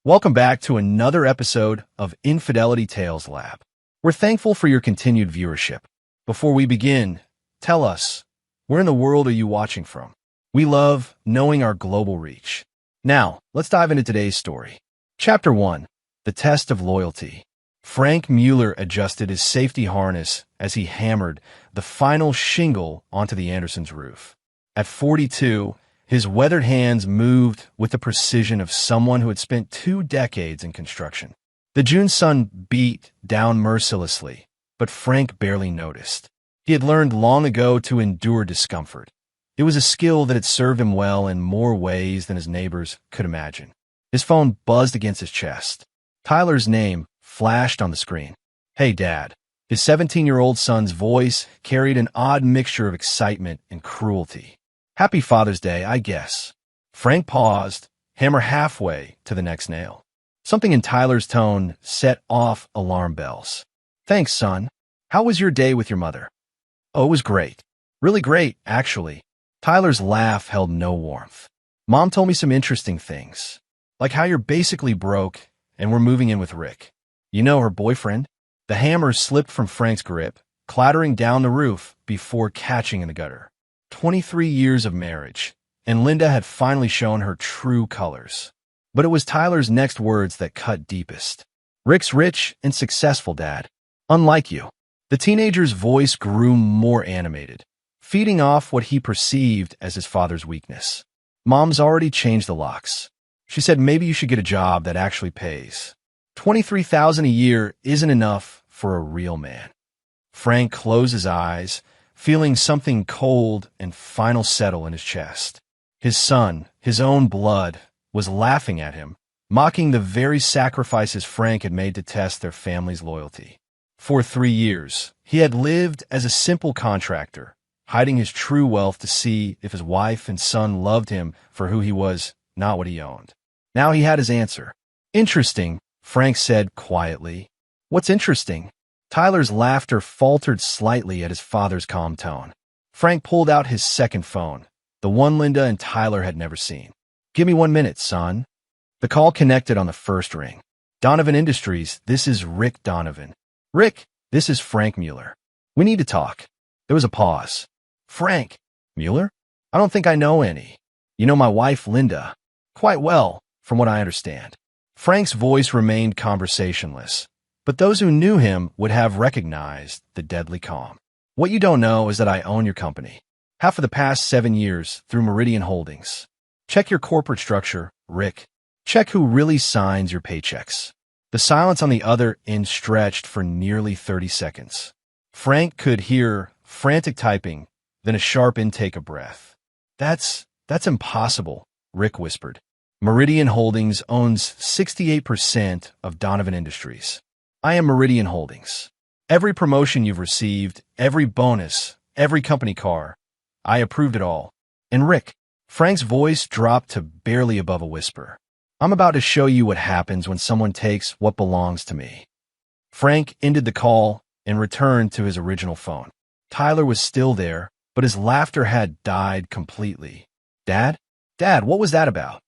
Welcome back to another episode of Infidelity Tales Lab. We're thankful for your continued viewership. Before we begin, tell us, where in the world are you watching from? We love knowing our global reach. Now, let's dive into today's story. Chapter 1. The Test of Loyalty. Frank Mueller adjusted his safety harness as he hammered the final shingle onto the Andersons' roof. At 42, his weathered hands moved with the precision of someone who had spent 2 decades in construction. The June sun beat down mercilessly, but Frank barely noticed. He had learned long ago to endure discomfort. It was a skill that had served him well in more ways than his neighbors could imagine. His phone buzzed against his chest. Tyler's name flashed on the screen. "Hey, Dad." His 17-year-old son's voice carried an odd mixture of excitement and cruelty. "Happy Father's Day, I guess." Frank paused, hammer halfway to the next nail. Something in Tyler's tone set off alarm bells. "Thanks, son. How was your day with your mother?" "Oh, it was great. Really great, actually." Tyler's laugh held no warmth. "Mom told me some interesting things, like how you're basically broke and we're moving in with Rick. You know, her boyfriend?" The hammer slipped from Frank's grip, clattering down the roof before catching in the gutter. 23 years of marriage, and Linda had finally shown her true colors. But it was Tyler's next words that cut deepest. "Rick's rich and successful, Dad. Unlike you." The teenager's voice grew more animated, feeding off what he perceived as his father's weakness. "Mom's already changed the locks. She said maybe you should get a job that actually pays. $23,000 a year isn't enough for a real man." Frank closed his eyes, feeling something cold and final settle in his chest. His son, his own blood, was laughing at him, mocking the very sacrifices Frank had made to test their family's loyalty. For 3 years, he had lived as a simple contractor, hiding his true wealth to see if his wife and son loved him for who he was, not what he owned. Now he had his answer. "Interesting," Frank said quietly. "What's interesting?" Tyler's laughter faltered slightly at his father's calm tone. Frank pulled out his second phone, the one Linda and Tyler had never seen. "Give me 1 minute, son." The call connected on the first ring. "Donovan Industries, this is Rick Donovan." "Rick, this is Frank Mueller. We need to talk." There was a pause. "Frank Mueller? I don't think I know any. You know my wife, Linda?" "Quite well, from what I understand." Frank's voice remained conversationless, but those who knew him would have recognized the deadly calm. "What you don't know is that I own your company. Half of the past 7 years through Meridian Holdings. Check your corporate structure, Rick. Check who really signs your paychecks." The silence on the other end stretched for nearly 30 seconds. Frank could hear frantic typing, then a sharp intake of breath. That's impossible," Rick whispered. "Meridian Holdings owns 68% of Donovan Industries. I am Meridian Holdings. Every promotion you've received, every bonus, every company car, I approved it all. And Rick," Frank's voice dropped to barely above a whisper, "I'm about to show you what happens when someone takes what belongs to me." Frank ended the call and returned to his original phone. Tyler was still there, but his laughter had died completely. Dad, what was that about?"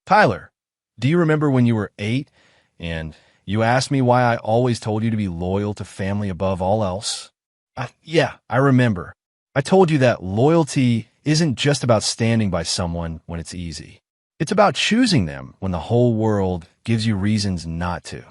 "Tyler, do you remember when you were 8 and you asked me why I always told you to be loyal to family above all else?" Yeah, I remember. I told you that loyalty isn't just about standing by someone when it's easy. It's about choosing them when the whole world gives you reasons not to."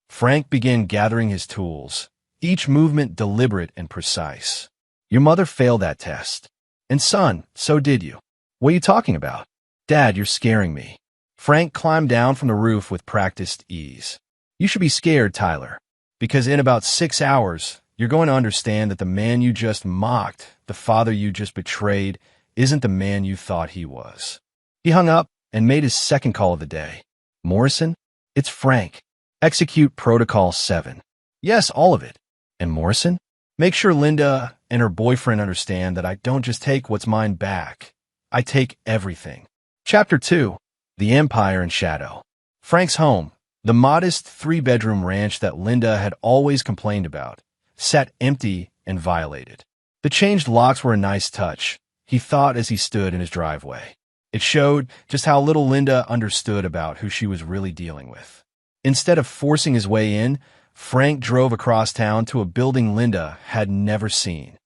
Frank began gathering his tools, each movement deliberate and precise. "Your mother failed that test. And son, so did you." "What are you talking about?" "Dad, you're scaring me." Frank climbed down from the roof with practiced ease. "You should be scared, Tyler, because in about 6 hours, you're going to understand that the man you just mocked, the father you just betrayed, isn't the man you thought he was." He hung up and made his second call of the day. "Morrison, it's Frank. Execute Protocol 7. "Yes, all of it." "And Morrison, make sure Linda and her boyfriend understand that I don't just take what's mine back. I take everything." Chapter 2. The Empire in Shadow. Frank's home, the modest 3-bedroom ranch that Linda had always complained about, sat empty and violated. The changed locks were a nice touch, he thought as he stood in his driveway. It showed just how little Linda understood about who she was really dealing with. Instead of forcing his way in, Frank drove across town to a building Linda had never seen.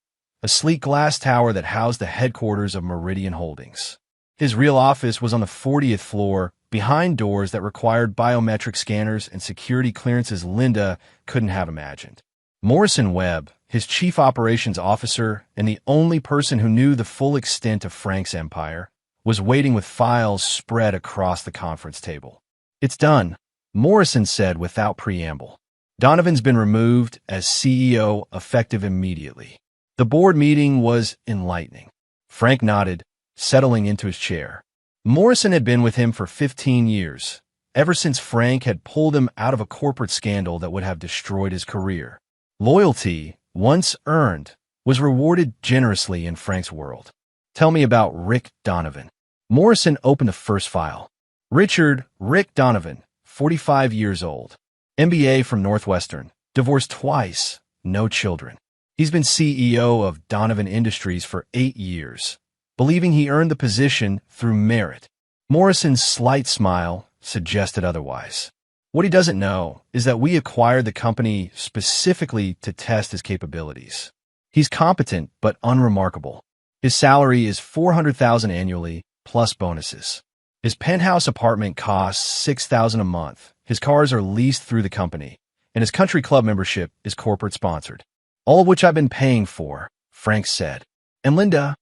A sleek glass tower that housed the headquarters of Meridian Holdings. His real office was on the 40th floor, behind doors that required biometric scanners and security clearances Linda couldn't have imagined. Morrison Webb, his chief operations officer and the only person who knew the full extent of Frank's empire, was waiting with files spread across the conference table. "It's done," Morrison said without preamble. "Donovan's been removed as CEO effective immediately." The board meeting was enlightening. Frank nodded, settling into his chair. Morrison had been with him for 15 years, ever since Frank had pulled him out of a corporate scandal that would have destroyed his career. Loyalty, once earned, was rewarded generously in Frank's world. "Tell me about Rick Donovan." Morrison opened the first file. Rick Donovan, 45 years old. MBA from Northwestern, divorced twice, no children. He's been CEO of Donovan Industries for 8 years, believing he earned the position through merit. Morrison's slight smile suggested otherwise. "What he doesn't know is that we acquired the company specifically to test his capabilities. He's competent but unremarkable. His salary is $400,000 annually, plus bonuses. His penthouse apartment costs $6,000 a month. His cars are leased through the company, and his country club membership is corporate sponsored. All of which I've been paying for," Frank said. "And Linda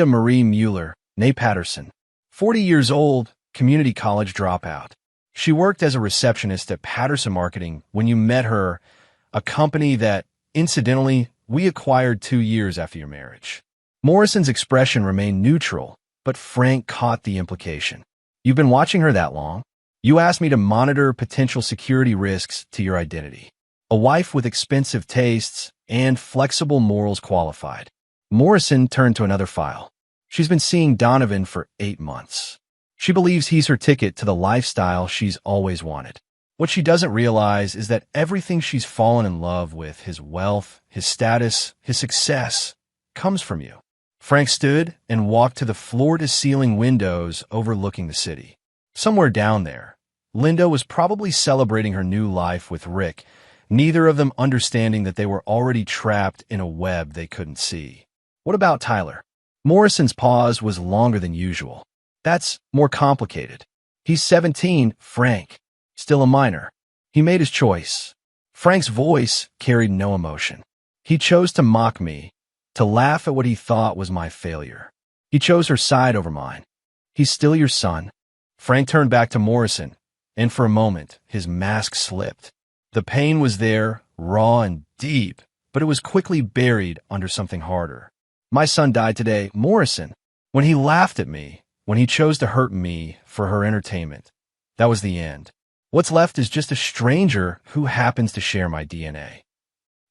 Marie Mueller, née Patterson, 40 years old, community college dropout. She worked as a receptionist at Patterson Marketing when you met her, a company that, incidentally, we acquired 2 years after your marriage." Morrison's expression remained neutral, but Frank caught the implication. "You've been watching her that long? You asked me to monitor potential security risks to your identity. A wife with expensive tastes and flexible morals qualified." Morrison turned to another file. "She's been seeing Donovan for 8 months. She believes he's her ticket to the lifestyle she's always wanted. What she doesn't realize is that everything she's fallen in love with, his wealth, his status, his success, comes from you." Frank stood and walked to the floor-to-ceiling windows overlooking the city. Somewhere down there, Linda was probably celebrating her new life with Rick, neither of them understanding that they were already trapped in a web they couldn't see. "What about Tyler?" Morrison's pause was longer than usual. "That's more complicated. He's 17, Frank. Still a minor. He made his choice." Frank's voice carried no emotion. "He chose to mock me, to laugh at what he thought was my failure. He chose her side over mine. He's still your son." Frank turned back to Morrison, and for a moment, his mask slipped. The pain was there, raw and deep, but it was quickly buried under something harder. "My son died today, Morrison. When he laughed at me, when he chose to hurt me for her entertainment, that was the end. What's left is just a stranger who happens to share my DNA."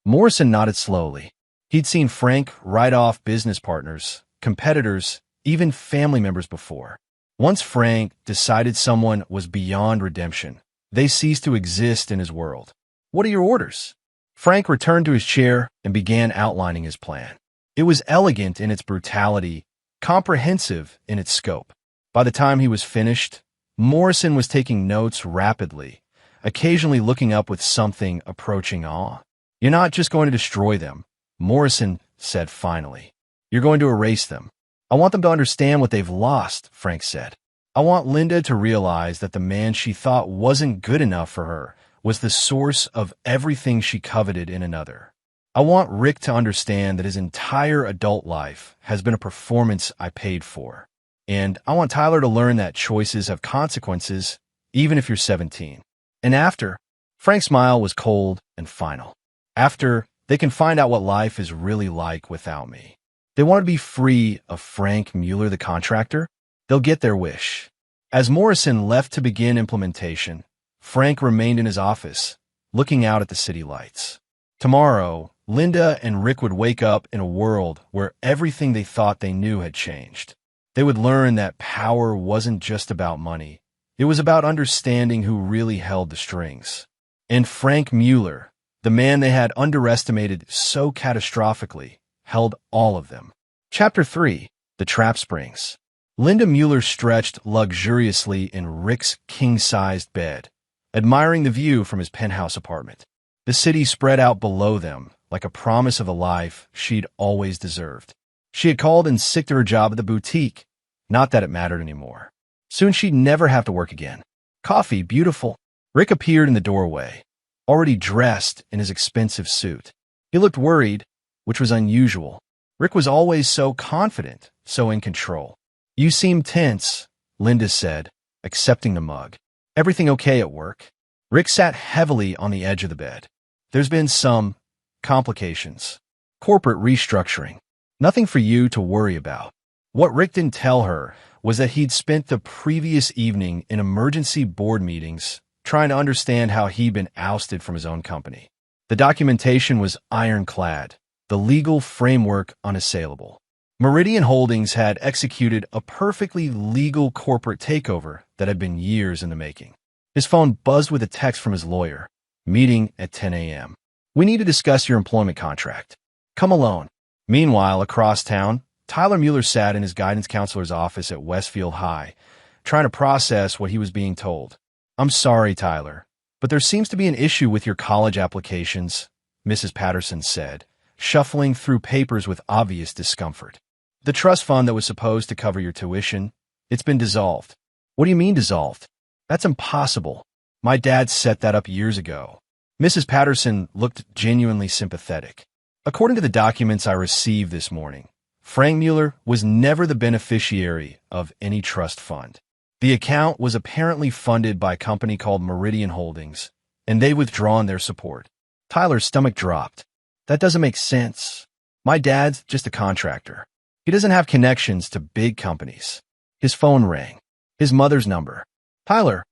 Morrison nodded slowly. He'd seen Frank write off business partners, competitors, even family members before. Once Frank decided someone was beyond redemption, they ceased to exist in his world. "What are your orders?" Frank returned to his chair and began outlining his plan. It was elegant in its brutality, comprehensive in its scope. By the time he was finished, Morrison was taking notes rapidly, occasionally looking up with something approaching awe. "You're not just going to destroy them," Morrison said finally. "You're going to erase them. I want them to understand what they've lost," Frank said. "I want Linda to realize that the man she thought wasn't good enough for her was the source of everything she coveted in another. I want Rick to understand that his entire adult life has been a performance I paid for. And I want Tyler to learn that choices have consequences, even if you're 17. And after," Frank's smile was cold and final, "after, they can find out what life is really like without me. They want to be free of Frank Mueller the contractor. They'll get their wish." As Morrison left to begin implementation, Frank remained in his office, looking out at the city lights. Tomorrow, Linda and Rick would wake up in a world where everything they thought they knew had changed. They would learn that power wasn't just about money. It was about understanding who really held the strings. And Frank Mueller, the man they had underestimated so catastrophically, held all of them. Chapter 3. The Trap Springs. Linda Mueller stretched luxuriously in Rick's king-sized bed, admiring the view from his penthouse apartment. The city spread out below them, like a promise of a life she'd always deserved. She had called in sick to her job at the boutique. Not that it mattered anymore. Soon she'd never have to work again. Coffee, beautiful. Rick appeared in the doorway, already dressed in his expensive suit. He looked worried, which was unusual. Rick was always so confident, so in control. You seem tense, Linda said, accepting the mug. Everything okay at work? Rick sat heavily on the edge of the bed. There's been some complications. Corporate restructuring. Nothing for you to worry about. What Rick didn't tell her was that he'd spent the previous evening in emergency board meetings trying to understand how he'd been ousted from his own company. The documentation was ironclad, the legal framework unassailable. Meridian Holdings had executed a perfectly legal corporate takeover that had been years in the making. His phone buzzed with a text from his lawyer. Meeting at 10 a.m. We need to discuss your employment contract. Come alone. Meanwhile, across town, Tyler Mueller sat in his guidance counselor's office at Westfield High, trying to process what he was being told. I'm sorry, Tyler, but there seems to be an issue with your college applications, Mrs. Patterson said, shuffling through papers with obvious discomfort. The trust fund that was supposed to cover your tuition, it's been dissolved. What do you mean dissolved? That's impossible. My dad set that up years ago. Mrs. Patterson looked genuinely sympathetic. According to the documents I received this morning, Frank Mueller was never the beneficiary of any trust fund. The account was apparently funded by a company called Meridian Holdings, and they've withdrawn their support. Tyler's stomach dropped. That doesn't make sense. My dad's just a contractor. He doesn't have connections to big companies. His phone rang. His mother's number. Tyler,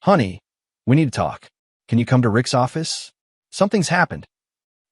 honey, we need to talk. Can you come to Rick's office? Something's happened.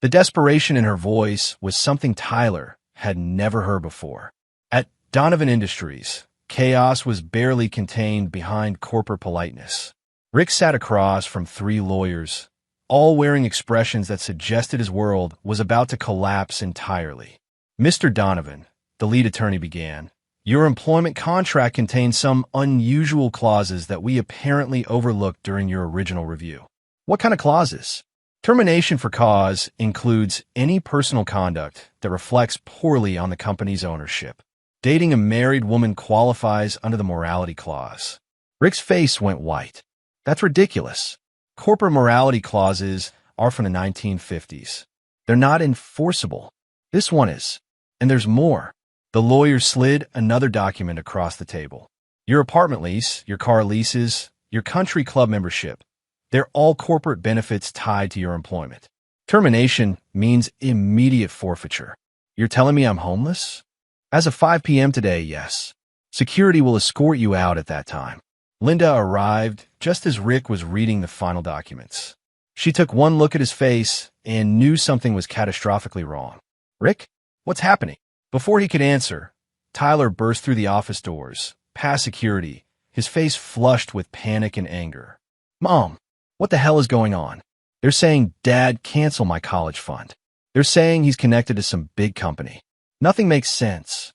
The desperation in her voice was something Tyler had never heard before. At Donovan Industries, chaos was barely contained behind corporate politeness. Rick sat across from three lawyers, all wearing expressions that suggested his world was about to collapse entirely. Mr. Donovan, the lead attorney began, your employment contract contains some unusual clauses that we apparently overlooked during your original review. What kind of clauses? Termination for cause includes any personal conduct that reflects poorly on the company's ownership. Dating a married woman qualifies under the morality clause. Rick's face went white. That's ridiculous. Corporate morality clauses are from the 1950s. They're not enforceable. This one is. And there's more. The lawyer slid another document across the table. Your apartment lease, your car leases, your country club membership, they're all corporate benefits tied to your employment. Termination means immediate forfeiture. You're telling me I'm homeless? As of 5 p.m. today, yes. Security will escort you out at that time. Linda arrived just as Rick was reading the final documents. She took one look at his face and knew something was catastrophically wrong. Rick, what's happening? Before he could answer, Tyler burst through the office doors, past security, his face flushed with panic and anger. Mom, what the hell is going on? They're saying Dad cancel my college fund. They're saying he's connected to some big company. Nothing makes sense.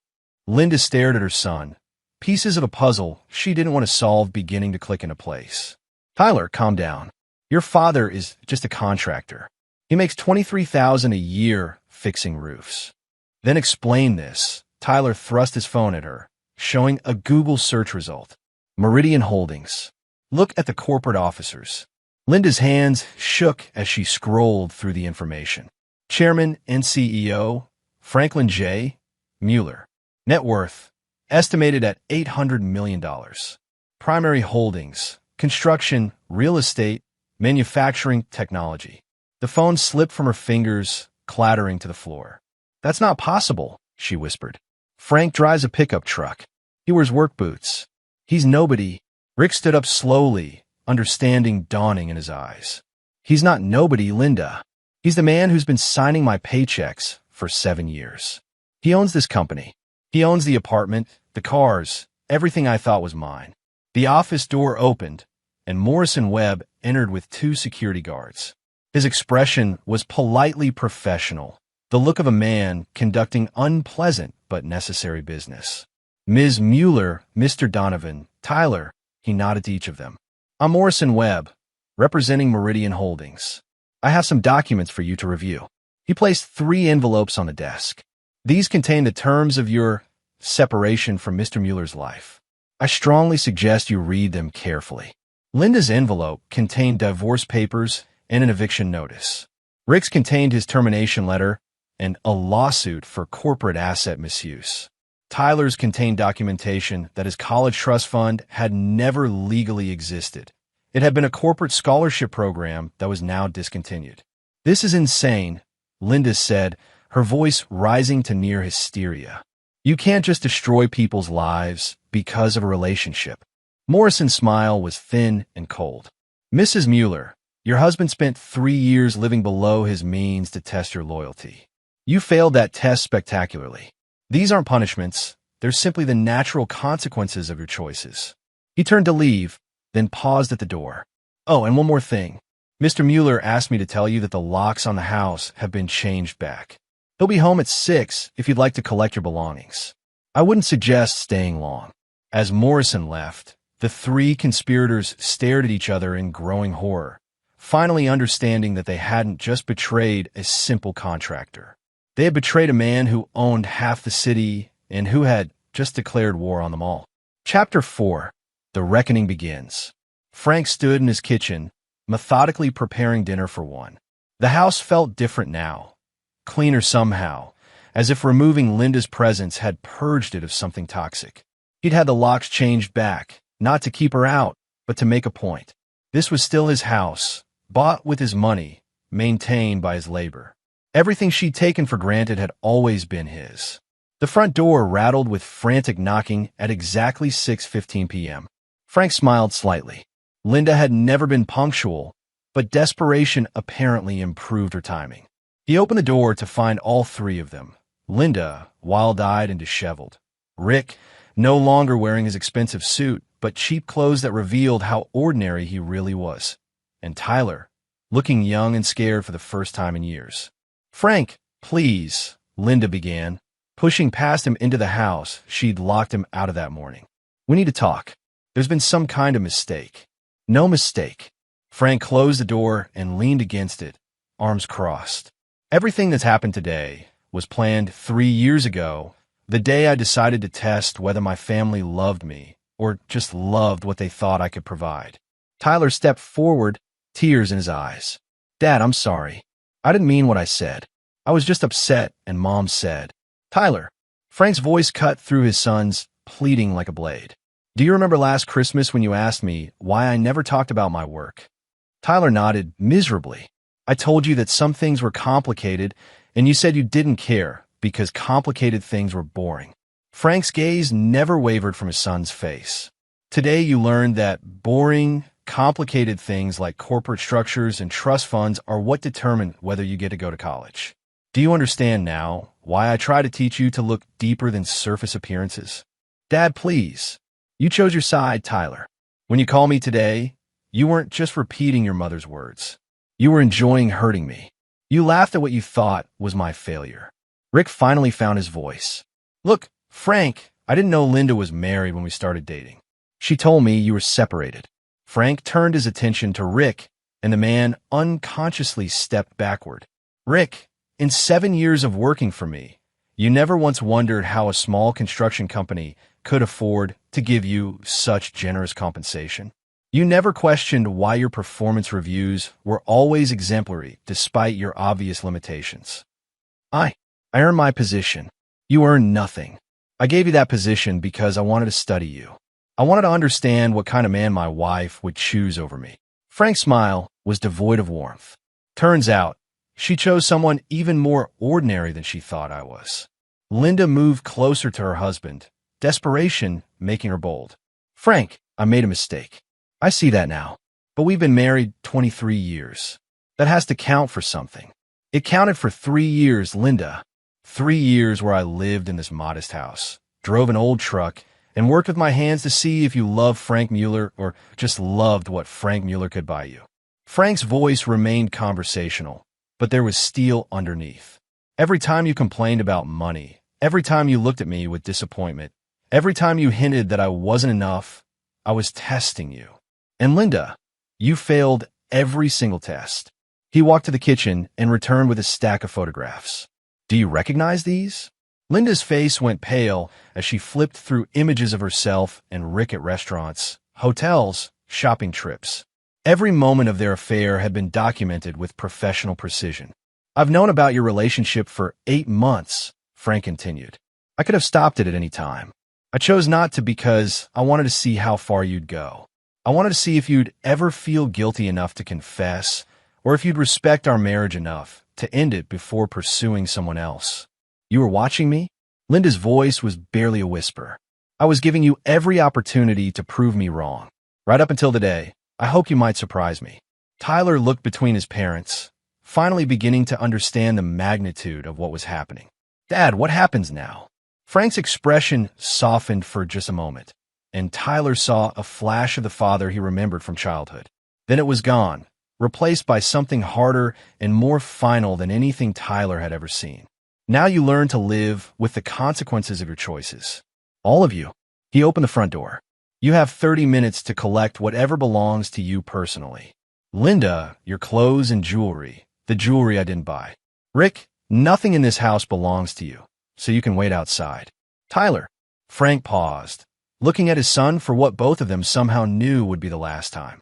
Linda stared at her son, pieces of a puzzle she didn't want to solve beginning to click into place. Tyler, calm down. Your father is just a contractor. He makes $23,000 a year fixing roofs. Then explain this. Tyler thrust his phone at her, showing a Google search result. Meridian Holdings. Look at the corporate officers. Linda's hands shook as she scrolled through the information. Chairman and CEO, Franklin J. Mueller. Net worth, estimated at $800 million. Primary holdings, construction, real estate, manufacturing, technology. The phone slipped from her fingers, clattering to the floor. That's not possible, she whispered. Frank drives a pickup truck. He wears work boots. He's nobody. Rick stood up slowly, understanding dawning in his eyes. He's not nobody, Linda. He's the man who's been signing my paychecks for 7 years. He owns this company. He owns the apartment, the cars, everything I thought was mine. The office door opened, and Morrison Webb entered with 2 security guards. His expression was politely professional, the look of a man conducting unpleasant but necessary business. Ms. Mueller, Mr. Donovan, Tyler, he nodded to each of them. I'm Morrison Webb, representing Meridian Holdings. I have some documents for you to review. He placed 3 envelopes on the desk. These contain the terms of your separation from Mr. Mueller's life. I strongly suggest you read them carefully. Linda's envelope contained divorce papers and an eviction notice. Rick's contained his termination letter and a lawsuit for corporate asset misuse. Tyler's contained documentation that his college trust fund had never legally existed. It had been a corporate scholarship program that was now discontinued. This is insane, Linda said, her voice rising to near hysteria. You can't just destroy people's lives because of a relationship. Morrison's smile was thin and cold. Mrs. Mueller, your husband spent 3 years living below his means to test your loyalty. You failed that test spectacularly. These aren't punishments. They're simply the natural consequences of your choices. He turned to leave, then paused at the door. Oh, and one more thing. Mr. Mueller asked me to tell you that the locks on the house have been changed back. He'll be home at 6 if you'd like to collect your belongings. I wouldn't suggest staying long. As Morrison left, the 3 conspirators stared at each other in growing horror, finally understanding that they hadn't just betrayed a simple contractor. They had betrayed a man who owned half the city and who had just declared war on them all. Chapter 4. The Reckoning Begins. Frank stood in his kitchen, methodically preparing dinner for one. The house felt different now, cleaner somehow, as if removing Linda's presence had purged it of something toxic. He'd had the locks changed back, not to keep her out, but to make a point. This was still his house, bought with his money, maintained by his labor. Everything she'd taken for granted had always been his. The front door rattled with frantic knocking at exactly 6:15 p.m. Frank smiled slightly. Linda had never been punctual, but desperation apparently improved her timing. He opened the door to find all 3 of them. Linda, wild-eyed and disheveled. Rick, no longer wearing his expensive suit, but cheap clothes that revealed how ordinary he really was. And Tyler, looking young and scared for the first time in years. Frank, please, Linda began, pushing past him into the house she'd locked him out of that morning. We need to talk. There's been some kind of mistake. No mistake. Frank closed the door and leaned against it, arms crossed. Everything that's happened today was planned 3 years ago, the day I decided to test whether my family loved me or just loved what they thought I could provide. Tyler stepped forward, tears in his eyes. Dad, I'm sorry. I didn't mean what I said. I was just upset, and Mom said. Tyler. Frank's voice cut through his son's, pleading like a blade. Do you remember last Christmas when you asked me why I never talked about my work? Tyler nodded miserably. I told you that some things were complicated, and you said you didn't care because complicated things were boring. Frank's gaze never wavered from his son's face. Today you learned that boring, complicated things like corporate structures and trust funds are what determine whether you get to go to college. Do you understand now why I try to teach you to look deeper than surface appearances? Dad, please. You chose your side, Tyler. When you call me today, you weren't just repeating your mother's words. You were enjoying hurting me. You laughed at what you thought was my failure. Rick finally found his voice. Look, Frank, I didn't know Linda was married when we started dating. She told me you were separated. Frank turned his attention to Rick, and the man unconsciously stepped backward. Rick, in 7 years of working for me, you never once wondered how a small construction company could afford to give you such generous compensation. You never questioned why your performance reviews were always exemplary despite your obvious limitations. I earned my position. You earned nothing. I gave you that position because I wanted to study you. I wanted to understand what kind of man my wife would choose over me. Frank's smile was devoid of warmth. Turns out, she chose someone even more ordinary than she thought I was. Linda moved closer to her husband, desperation making her bold. Frank, I made a mistake. I see that now. But we've been married 23 years. That has to count for something. It counted for 3 years, Linda. 3 years where I lived in this modest house, drove an old truck, and worked with my hands to see if you loved Frank Mueller or just loved what Frank Mueller could buy you. Frank's voice remained conversational, but there was steel underneath. Every time you complained about money, every time you looked at me with disappointment, Every time you hinted that I wasn't enough, I was testing you. And Linda, you failed every single test. He walked to the kitchen and returned with a stack of photographs. Do you recognize these? Linda's face went pale as she flipped through images of herself and Rick at restaurants, hotels, shopping trips. Every moment of their affair had been documented with professional precision. I've known about your relationship for 8 months, Frank continued. I could have stopped it at any time. I chose not to because I wanted to see how far you'd go. I wanted to see if you'd ever feel guilty enough to confess, or if you'd respect our marriage enough to end it before pursuing someone else. You were watching me? Linda's voice was barely a whisper. I was giving you every opportunity to prove me wrong. Right up until today, I hoped you might surprise me. Tyler looked between his parents, finally beginning to understand the magnitude of what was happening. Dad, what happens now? Frank's expression softened for just a moment, and Tyler saw a flash of the father he remembered from childhood. Then it was gone, replaced by something harder and more final than anything Tyler had ever seen. Now you learn to live with the consequences of your choices. All of you. He opened the front door. You have 30 minutes to collect whatever belongs to you personally. Linda, your clothes and jewelry, the jewelry I didn't buy. Rick, nothing in this house belongs to you, so you can wait outside. Tyler. Frank paused, looking at his son for what both of them somehow knew would be the last time.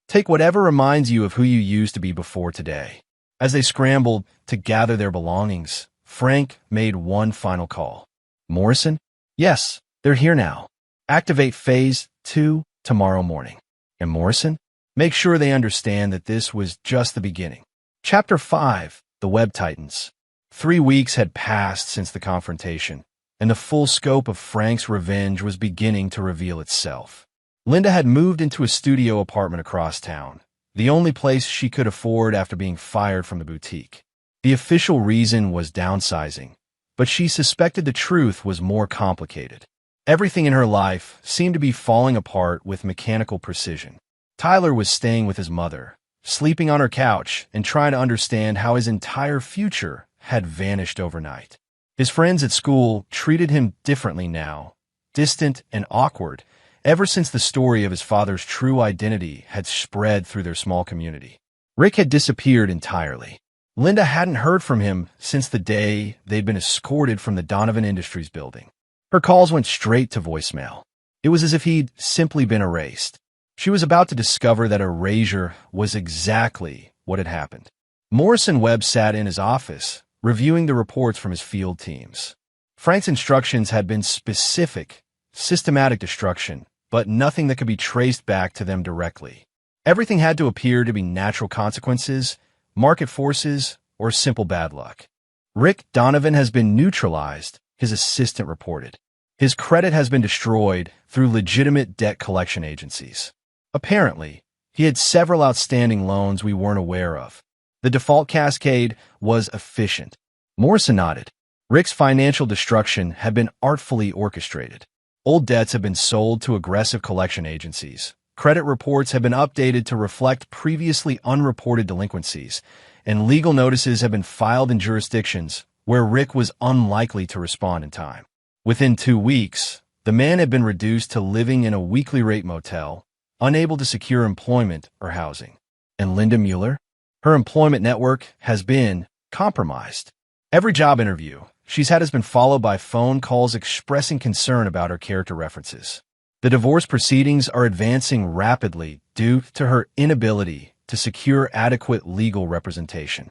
Take whatever reminds you of who you used to be before today. As they scrambled to gather their belongings, Frank made one final call. Morrison? Yes, they're here now. Activate Phase 2 tomorrow morning. And Morrison? Make sure they understand that this was just the beginning. Chapter 5, The Web Titans. 3 weeks had passed since the confrontation, and the full scope of Frank's revenge was beginning to reveal itself. Linda had moved into a studio apartment across town, the only place she could afford after being fired from the boutique. The official reason was downsizing, but she suspected the truth was more complicated. Everything in her life seemed to be falling apart with mechanical precision. Tyler was staying with his mother, sleeping on her couch and trying to understand how his entire future had vanished overnight. His friends at school treated him differently now, distant and awkward, ever since the story of his father's true identity had spread through their small community. Rick had disappeared entirely. Linda hadn't heard from him since the day they'd been escorted from the Donovan Industries building. Her calls went straight to voicemail. It was as if he'd simply been erased. She was about to discover that erasure was exactly what had happened. Morrison Webb sat in his office, reviewing the reports from his field teams. Frank's instructions had been specific, systematic destruction, but nothing that could be traced back to them directly. Everything had to appear to be natural consequences, market forces, or simple bad luck. Rick Donovan has been neutralized, his assistant reported. His credit has been destroyed through legitimate debt collection agencies. Apparently, he had several outstanding loans we weren't aware of. The default cascade was efficient. Morrison nodded. Rick's financial destruction had been artfully orchestrated. Old debts have been sold to aggressive collection agencies. Credit reports have been updated to reflect previously unreported delinquencies, and legal notices have been filed in jurisdictions where Rick was unlikely to respond in time. Within 2 weeks, the man had been reduced to living in a weekly rate motel, unable to secure employment or housing. And Linda Mueller? Her employment network has been compromised. Every job interview she's had has been followed by phone calls expressing concern about her character references. The divorce proceedings are advancing rapidly due to her inability to secure adequate legal representation.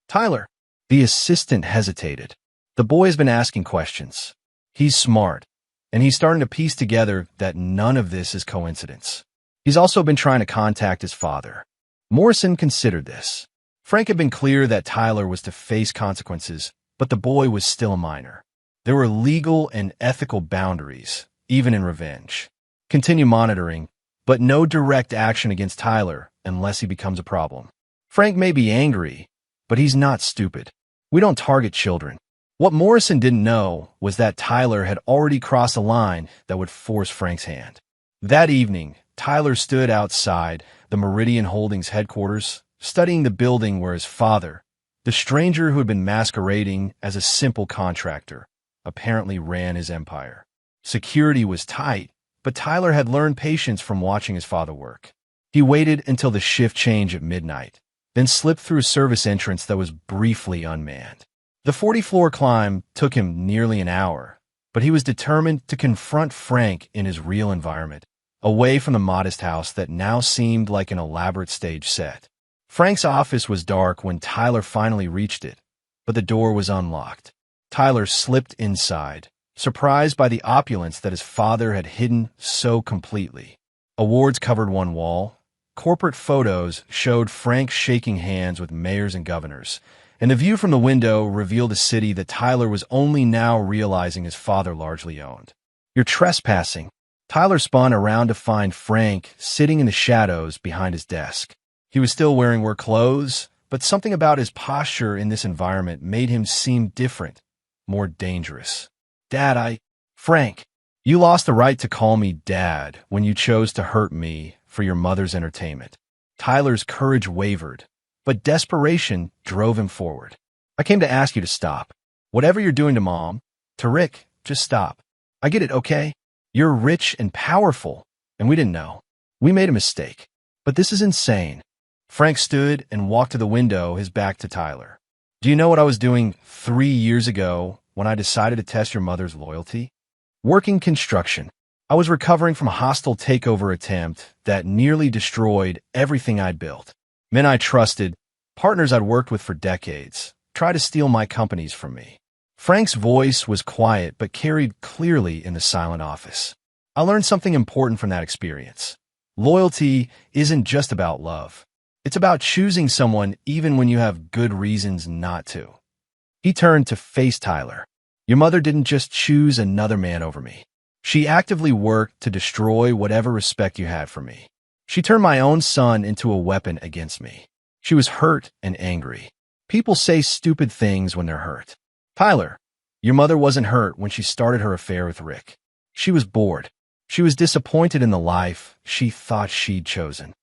Tyler, the assistant, hesitated. The boy has been asking questions. He's smart, and he's starting to piece together that none of this is coincidence. He's also been trying to contact his father. Morrison considered this. Frank had been clear that Tyler was to face consequences, but the boy was still a minor. There were legal and ethical boundaries, even in revenge. Continue monitoring, but no direct action against Tyler unless he becomes a problem. Frank may be angry, but he's not stupid. We don't target children. What Morrison didn't know was that Tyler had already crossed a line that would force Frank's hand. That evening, Tyler stood outside the Meridian Holdings headquarters, studying the building where his father, the stranger who had been masquerading as a simple contractor, apparently ran his empire. Security was tight, but Tyler had learned patience from watching his father work. He waited until the shift change at midnight, then slipped through a service entrance that was briefly unmanned. The 40-floor climb took him nearly an hour, but he was determined to confront Frank in his real environment, away from the modest house that now seemed like an elaborate stage set. Frank's office was dark when Tyler finally reached it, but the door was unlocked. Tyler slipped inside, surprised by the opulence that his father had hidden so completely. Awards covered one wall. Corporate photos showed Frank shaking hands with mayors and governors, and the view from the window revealed a city that Tyler was only now realizing his father largely owned. "You're trespassing." Tyler spun around to find Frank sitting in the shadows behind his desk. He was still wearing work clothes, but something about his posture in this environment made him seem different, more dangerous. "Dad, Frank, you lost the right to call me Dad when you chose to hurt me for your mother's entertainment." Tyler's courage wavered, but desperation drove him forward. "I came to ask you to stop. Whatever you're doing to Mom, to Rick, just stop. I get it, okay? You're rich and powerful, and we didn't know. We made a mistake. But this is insane." Frank stood and walked to the window, his back to Tyler. "Do you know what I was doing 3 years ago when I decided to test your mother's loyalty? Working construction. I was recovering from a hostile takeover attempt that nearly destroyed everything I'd built. Men I trusted, partners I'd worked with for decades, tried to steal my companies from me." Frank's voice was quiet but carried clearly in the silent office. "I learned something important from that experience. Loyalty isn't just about love. It's about choosing someone even when you have good reasons not to." He turned to face Tyler. "Your mother didn't just choose another man over me. She actively worked to destroy whatever respect you had for me. She turned my own son into a weapon against me. She was hurt and angry. People say stupid things when they're hurt. Tyler, your mother wasn't hurt when she started her affair with Rick. She was bored. She was disappointed in the life she thought she'd chosen."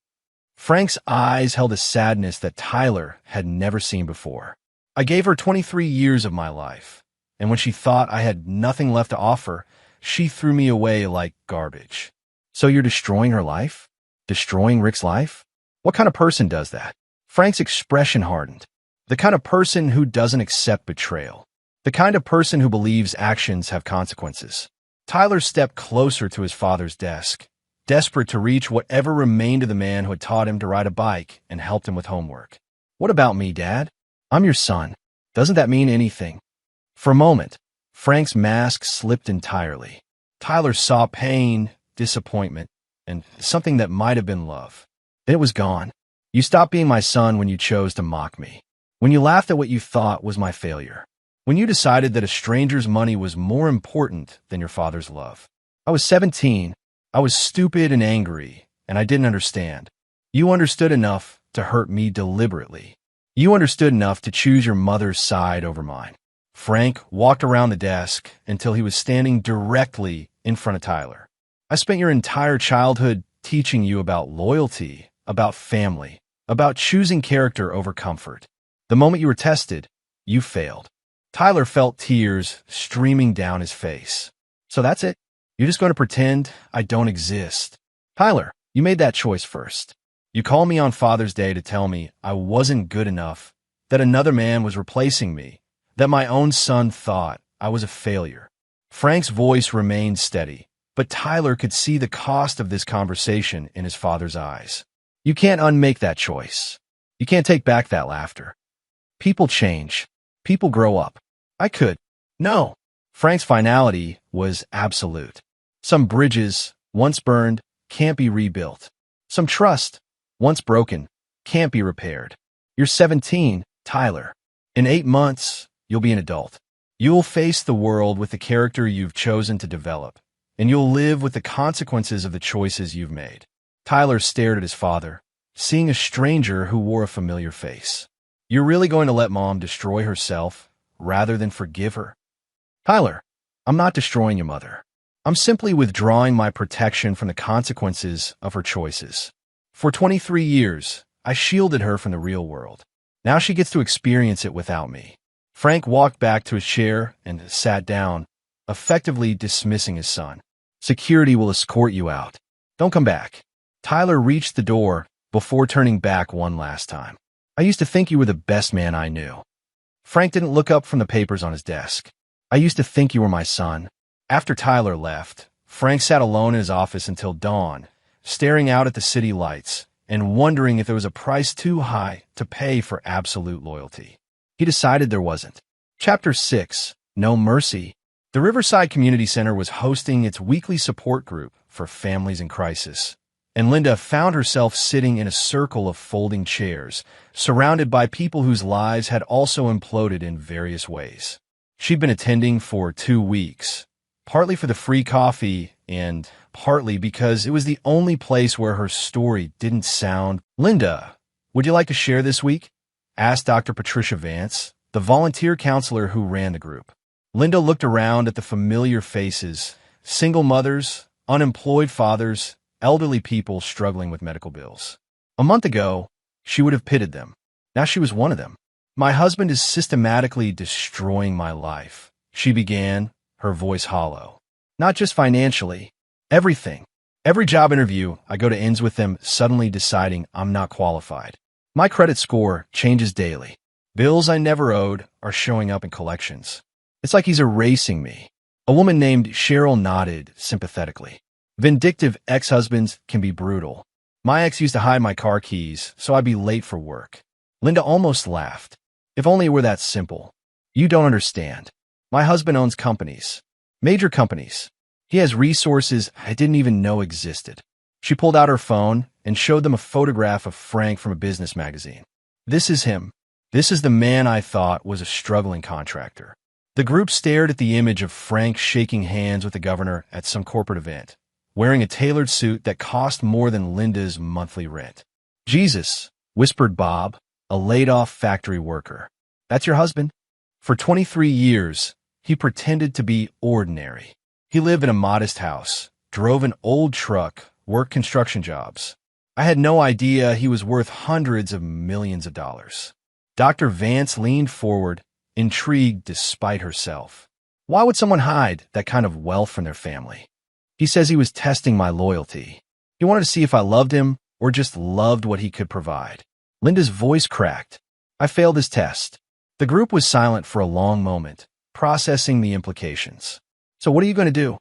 Frank's eyes held a sadness that Tyler had never seen before. "I gave her 23 years of my life, and when she thought I had nothing left to offer, she threw me away like garbage." "So you're destroying her life? Destroying Rick's life? What kind of person does that?" Frank's expression hardened. "The kind of person who doesn't accept betrayal. The kind of person who believes actions have consequences." Tyler stepped closer to his father's desk, desperate to reach whatever remained of the man who had taught him to ride a bike and helped him with homework. "What about me, Dad? I'm your son. Doesn't that mean anything?" For a moment, Frank's mask slipped entirely. Tyler saw pain, disappointment, and something that might have been love. Then it was gone. "You stopped being my son when you chose to mock me. When you laughed at what you thought was my failure. When you decided that a stranger's money was more important than your father's love. I was 17. I was stupid and angry, and I didn't understand. You understood enough to hurt me deliberately. You understood enough to choose your mother's side over mine." Frank walked around the desk until he was standing directly in front of Tyler. "I spent your entire childhood teaching you about loyalty, about family, about choosing character over comfort. The moment you were tested, you failed." Tyler felt tears streaming down his face. "So that's it? You're just going to pretend I don't exist?" "Tyler, you made that choice first. You called me on Father's Day to tell me I wasn't good enough, that another man was replacing me, that my own son thought I was a failure." Frank's voice remained steady, but Tyler could see the cost of this conversation in his father's eyes. "You can't unmake that choice. You can't take back that laughter. People change. People grow up. I could." "No." Frank's finality was absolute. "Some bridges, once burned, can't be rebuilt. Some trust, once broken, can't be repaired. You're 17, Tyler. In 8 months, you'll be an adult. You'll face the world with the character you've chosen to develop, and you'll live with the consequences of the choices you've made." Tyler stared at his father, seeing a stranger who wore a familiar face. "You're really going to let Mom destroy herself rather than forgive her?" "Tyler, I'm not destroying your mother. I'm simply withdrawing my protection from the consequences of her choices. For 23 years, I shielded her from the real world. Now she gets to experience it without me." Frank walked back to his chair and sat down, effectively dismissing his son. Security will escort you out. Don't come back. Tyler reached the door before turning back one last time. I used to think you were the best man I knew. Frank didn't look up from the papers on his desk. I used to think you were my son. After Tyler left, Frank sat alone in his office until dawn, staring out at the city lights and wondering if there was a price too high to pay for absolute loyalty. He decided there wasn't. Chapter 6. No Mercy. The Riverside Community Center was hosting its weekly support group for families in crisis, and Linda found herself sitting in a circle of folding chairs, surrounded by people whose lives had also imploded in various ways. She'd been attending for 2 weeks, partly for the free coffee and partly because it was the only place where her story didn't sound. "Linda, would you like to share this week?" asked Dr. Patricia Vance, the volunteer counselor who ran the group. Linda looked around at the familiar faces, single mothers, unemployed fathers, elderly people struggling with medical bills. A month ago, she would have pitied them. Now she was one of them. "My husband is systematically destroying my life," she began, her voice hollow. "Not just financially, everything. Every job interview I go to ends with them suddenly deciding I'm not qualified. My credit score changes daily. Bills I never owed are showing up in collections. It's like he's erasing me." A woman named Cheryl nodded sympathetically. "Vindictive ex-husbands can be brutal. My ex used to hide my car keys so I'd be late for work." Linda almost laughed. "If only it were that simple. You don't understand. My husband owns companies. Major companies. He has resources I didn't even know existed." She pulled out her phone and showed them a photograph of Frank from a business magazine. "This is him. This is the man I thought was a struggling contractor." The group stared at the image of Frank shaking hands with the governor at some corporate event, wearing a tailored suit that cost more than Linda's monthly rent. "Jesus," whispered Bob, a laid-off factory worker. "That's your husband?" For 23 years, he pretended to be ordinary. He lived in a modest house, drove an old truck, worked construction jobs. I had no idea he was worth hundreds of millions of dollars. Dr. Vance leaned forward, intrigued despite herself. "Why would someone hide that kind of wealth from their family?" "He says he was testing my loyalty. He wanted to see if I loved him or just loved what he could provide." Linda's voice cracked. "I failed his test." The group was silent for a long moment, processing the implications. "So what are you going to do?"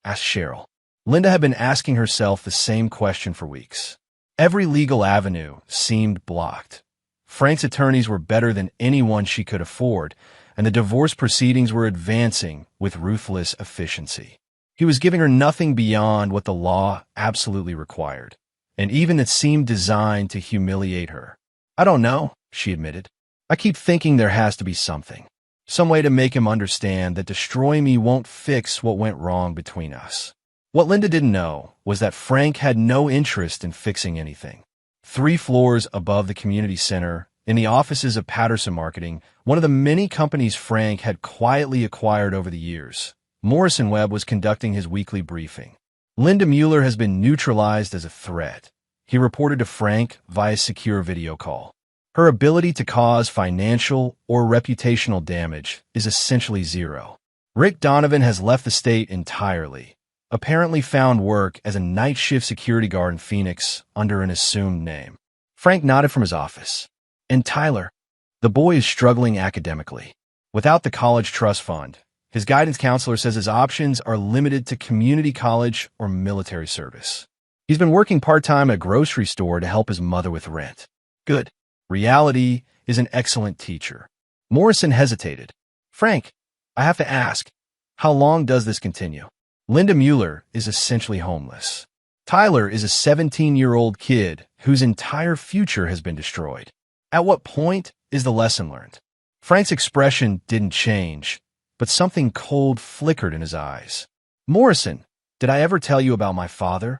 asked Cheryl. Linda had been asking herself the same question for weeks. Every legal avenue seemed blocked. Frank's attorneys were better than anyone she could afford, and the divorce proceedings were advancing with ruthless efficiency. He was giving her nothing beyond what the law absolutely required, and even it seemed designed to humiliate her. "I don't know," she admitted. "I keep thinking there has to be something. Some way to make him understand that destroying me won't fix what went wrong between us." What Linda didn't know was that Frank had no interest in fixing anything. 3 floors above the community center, in the offices of Patterson Marketing, one of the many companies Frank had quietly acquired over the years, Morrison Webb was conducting his weekly briefing. "Linda Mueller has been neutralized as a threat," he reported to Frank via secure video call. "Her ability to cause financial or reputational damage is essentially zero. Rick Donovan has left the state entirely, apparently found work as a night shift security guard in Phoenix under an assumed name." Frank nodded from his office. "And Tyler, the boy is struggling academically. Without the college trust fund, his guidance counselor says his options are limited to community college or military service. He's been working part-time at a grocery store to help his mother with rent." "Good. Reality is an excellent teacher." Morrison hesitated. "Frank, I have to ask, how long does this continue?" "Linda Mueller is essentially homeless. Tyler is a 17-year-old kid whose entire future has been destroyed. At what point is the lesson learned?" Frank's expression didn't change, but something cold flickered in his eyes. "Morrison, did I ever tell you about my father?"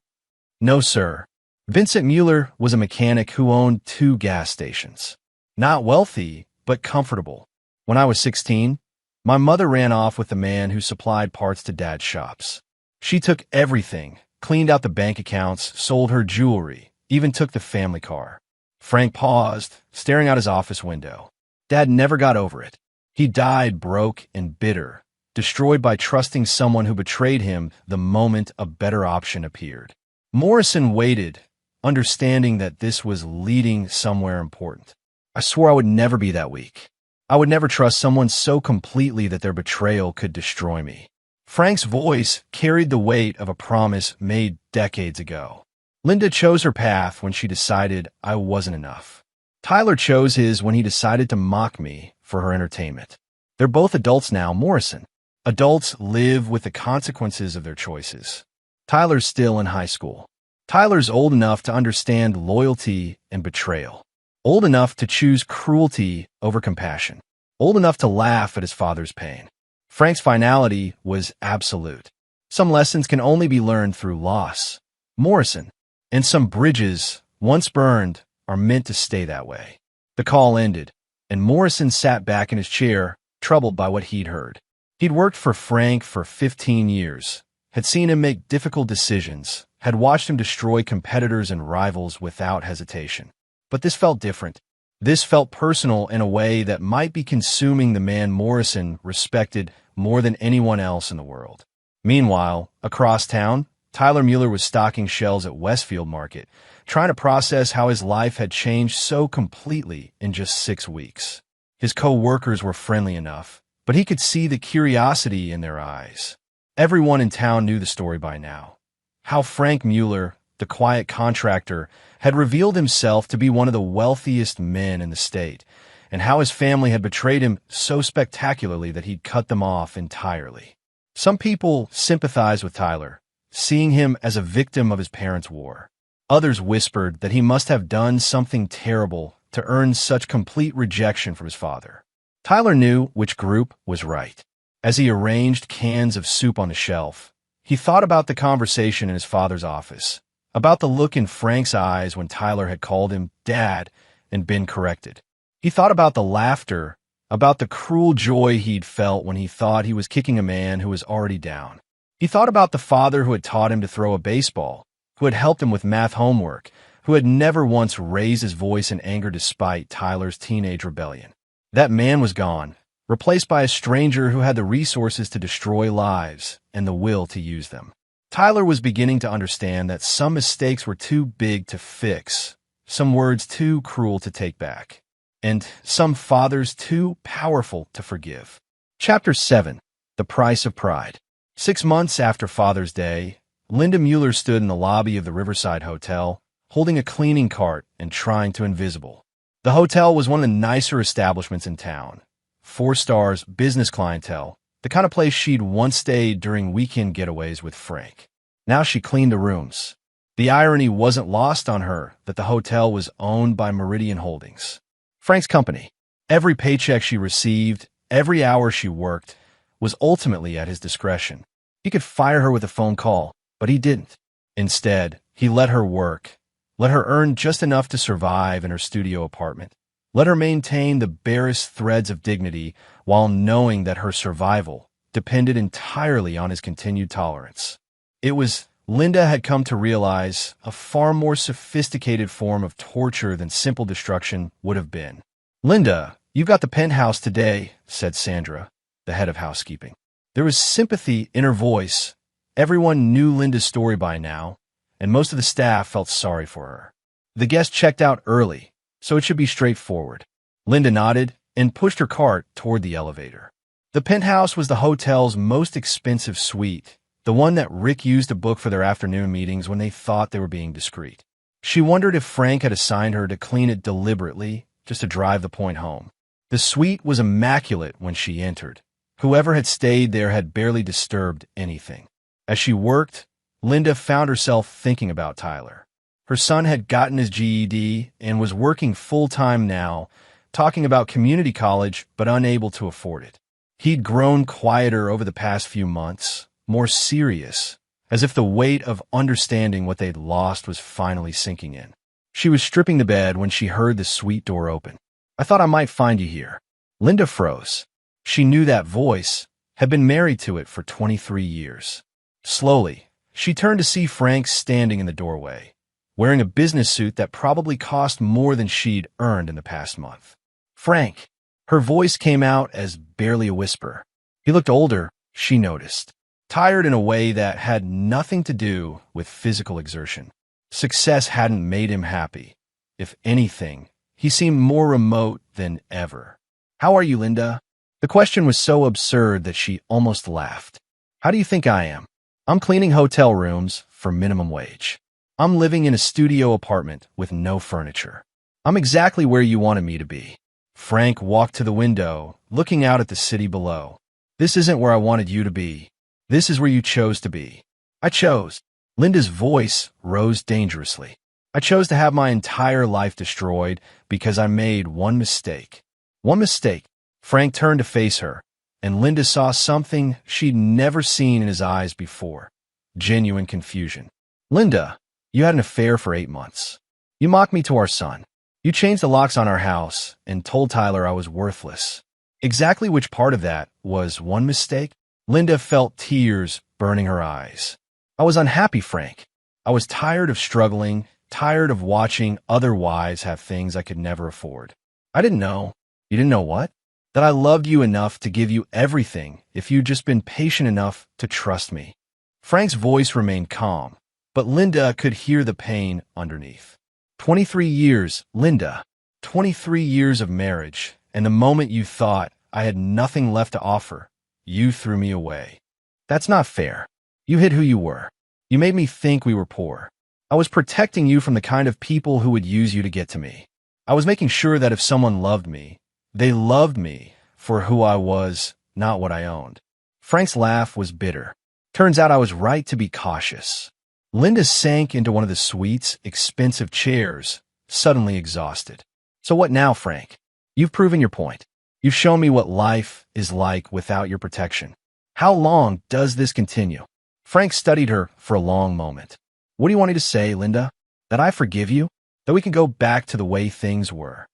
"No, sir. Vincent Mueller was a mechanic who owned 2 gas stations. Not wealthy, but comfortable. When I was 16, my mother ran off with the man who supplied parts to Dad's shops. She took everything, cleaned out the bank accounts, sold her jewelry, even took the family car." Frank paused, staring out his office window. "Dad never got over it. He died broke and bitter, destroyed by trusting someone who betrayed him the moment a better option appeared. Morrison waited, understanding that this was leading somewhere important. I swore I would never be that weak. I would never trust someone so completely that their betrayal could destroy me. Frank's voice carried the weight of a promise made decades ago. Linda chose her path when she decided I wasn't enough. Tyler chose his when he decided to mock me for her entertainment. They're both adults now, Morrison. Adults live with the consequences of their choices. Tyler's still in high school. Tyler's old enough to understand loyalty and betrayal. Old enough to choose cruelty over compassion. Old enough to laugh at his father's pain. Frank's finality was absolute. Some lessons can only be learned through loss. Morrison. And some bridges, once burned, are meant to stay that way. The call ended, and Morrison sat back in his chair, troubled by what he'd heard. He'd worked for Frank for 15 years, had seen him make difficult decisions, had watched him destroy competitors and rivals without hesitation. But this felt different. This felt personal in a way that might be consuming the man Morrison respected more than anyone else in the world. Meanwhile, across town, Tyler Mueller was stocking shelves at Westfield Market, trying to process how his life had changed so completely in just 6 weeks. His co-workers were friendly enough, but he could see the curiosity in their eyes. Everyone in town knew the story by now. How Frank Mueller, the quiet contractor, had revealed himself to be one of the wealthiest men in the state, and how his family had betrayed him so spectacularly that he'd cut them off entirely. Some people sympathized with Tyler, seeing him as a victim of his parents' war. Others whispered that he must have done something terrible to earn such complete rejection from his father. Tyler knew which group was right. As he arranged cans of soup on the shelf, he thought about the conversation in his father's office, about the look in Frank's eyes when Tyler had called him Dad and been corrected. He thought about the laughter, about the cruel joy he'd felt when he thought he was kicking a man who was already down. He thought about the father who had taught him to throw a baseball, who had helped him with math homework, who had never once raised his voice in anger despite Tyler's teenage rebellion. That man was gone, replaced by a stranger who had the resources to destroy lives and the will to use them. Tyler was beginning to understand that some mistakes were too big to fix, some words too cruel to take back, and some fathers too powerful to forgive. Chapter 7. The Price of Pride. 6 months after Father's Day, Linda Mueller stood in the lobby of the Riverside Hotel, holding a cleaning cart and trying to invisible. The hotel was one of the nicer establishments in town. 4 stars, business clientele, the kind of place she'd once stayed during weekend getaways with Frank. Now she cleaned the rooms. The irony wasn't lost on her that the hotel was owned by Meridian Holdings, Frank's company. Every paycheck she received, every hour she worked, was ultimately at his discretion. He could fire her with a phone call, but he didn't. Instead, he let her work, let her earn just enough to survive in her studio apartment, let her maintain the barest threads of dignity while knowing that her survival depended entirely on his continued tolerance. It was, Linda had come to realize, a far more sophisticated form of torture than simple destruction would have been. "Linda, you've got the penthouse today," said Sandra, the head of housekeeping. There was sympathy in her voice. Everyone knew Linda's story by now, and most of the staff felt sorry for her. The guest checked out early, so it should be straightforward. Linda nodded and pushed her cart toward the elevator. The penthouse was the hotel's most expensive suite, the one that Rick used to book for their afternoon meetings when they thought they were being discreet. She wondered if Frank had assigned her to clean it deliberately, just to drive the point home. The suite was immaculate when she entered. Whoever had stayed there had barely disturbed anything. As she worked, Linda found herself thinking about Tyler. Her son had gotten his GED and was working full-time now, talking about community college but unable to afford it. He'd grown quieter over the past few months, more serious, as if the weight of understanding what they'd lost was finally sinking in. She was stripping the bed when she heard the suite door open. "I thought I might find you here." Linda froze. She knew that voice, had been married to it for 23 years. Slowly, she turned to see Frank standing in the doorway, wearing a business suit that probably cost more than she'd earned in the past month. "Frank." Her voice came out as barely a whisper. He looked older, she noticed. Tired in a way that had nothing to do with physical exertion. Success hadn't made him happy. If anything, he seemed more remote than ever. "How are you, Linda?" The question was so absurd that she almost laughed. "How do you think I am? I'm cleaning hotel rooms for minimum wage. I'm living in a studio apartment with no furniture. I'm exactly where you wanted me to be." Frank walked to the window, looking out at the city below. "This isn't where I wanted you to be. This is where you chose to be." "I chose." Linda's voice rose dangerously. "I chose to have my entire life destroyed because I made one mistake." "One mistake?" Frank turned to face her, and Linda saw something she'd never seen in his eyes before. Genuine confusion. "Linda, you had an affair for 8 months. You mocked me to our son. You changed the locks on our house and told Tyler I was worthless." Exactly which part of that was one mistake? Linda felt tears burning her eyes. "I was unhappy, Frank. I was tired of struggling, tired of watching other wives have things I could never afford. I didn't know." "You didn't know what?" "That I loved you enough to give you everything if you'd just been patient enough to trust me." Frank's voice remained calm, but Linda could hear the pain underneath. 23 years, Linda. 23 years of marriage, and the moment you thought I had nothing left to offer, you threw me away. That's not fair. You hid who you were. You made me think we were poor. I was protecting you from the kind of people who would use you to get to me. I was making sure that if someone loved me, they loved me for who I was, not what I owned. Frank's laugh was bitter. Turns out I was right to be cautious. Linda sank into one of the suite's expensive chairs, suddenly exhausted. "So what now, Frank? You've proven your point. You've shown me what life is like without your protection. How long does this continue?" Frank studied her for a long moment. "What do you want me to say, Linda? That I forgive you? That we can go back to the way things were?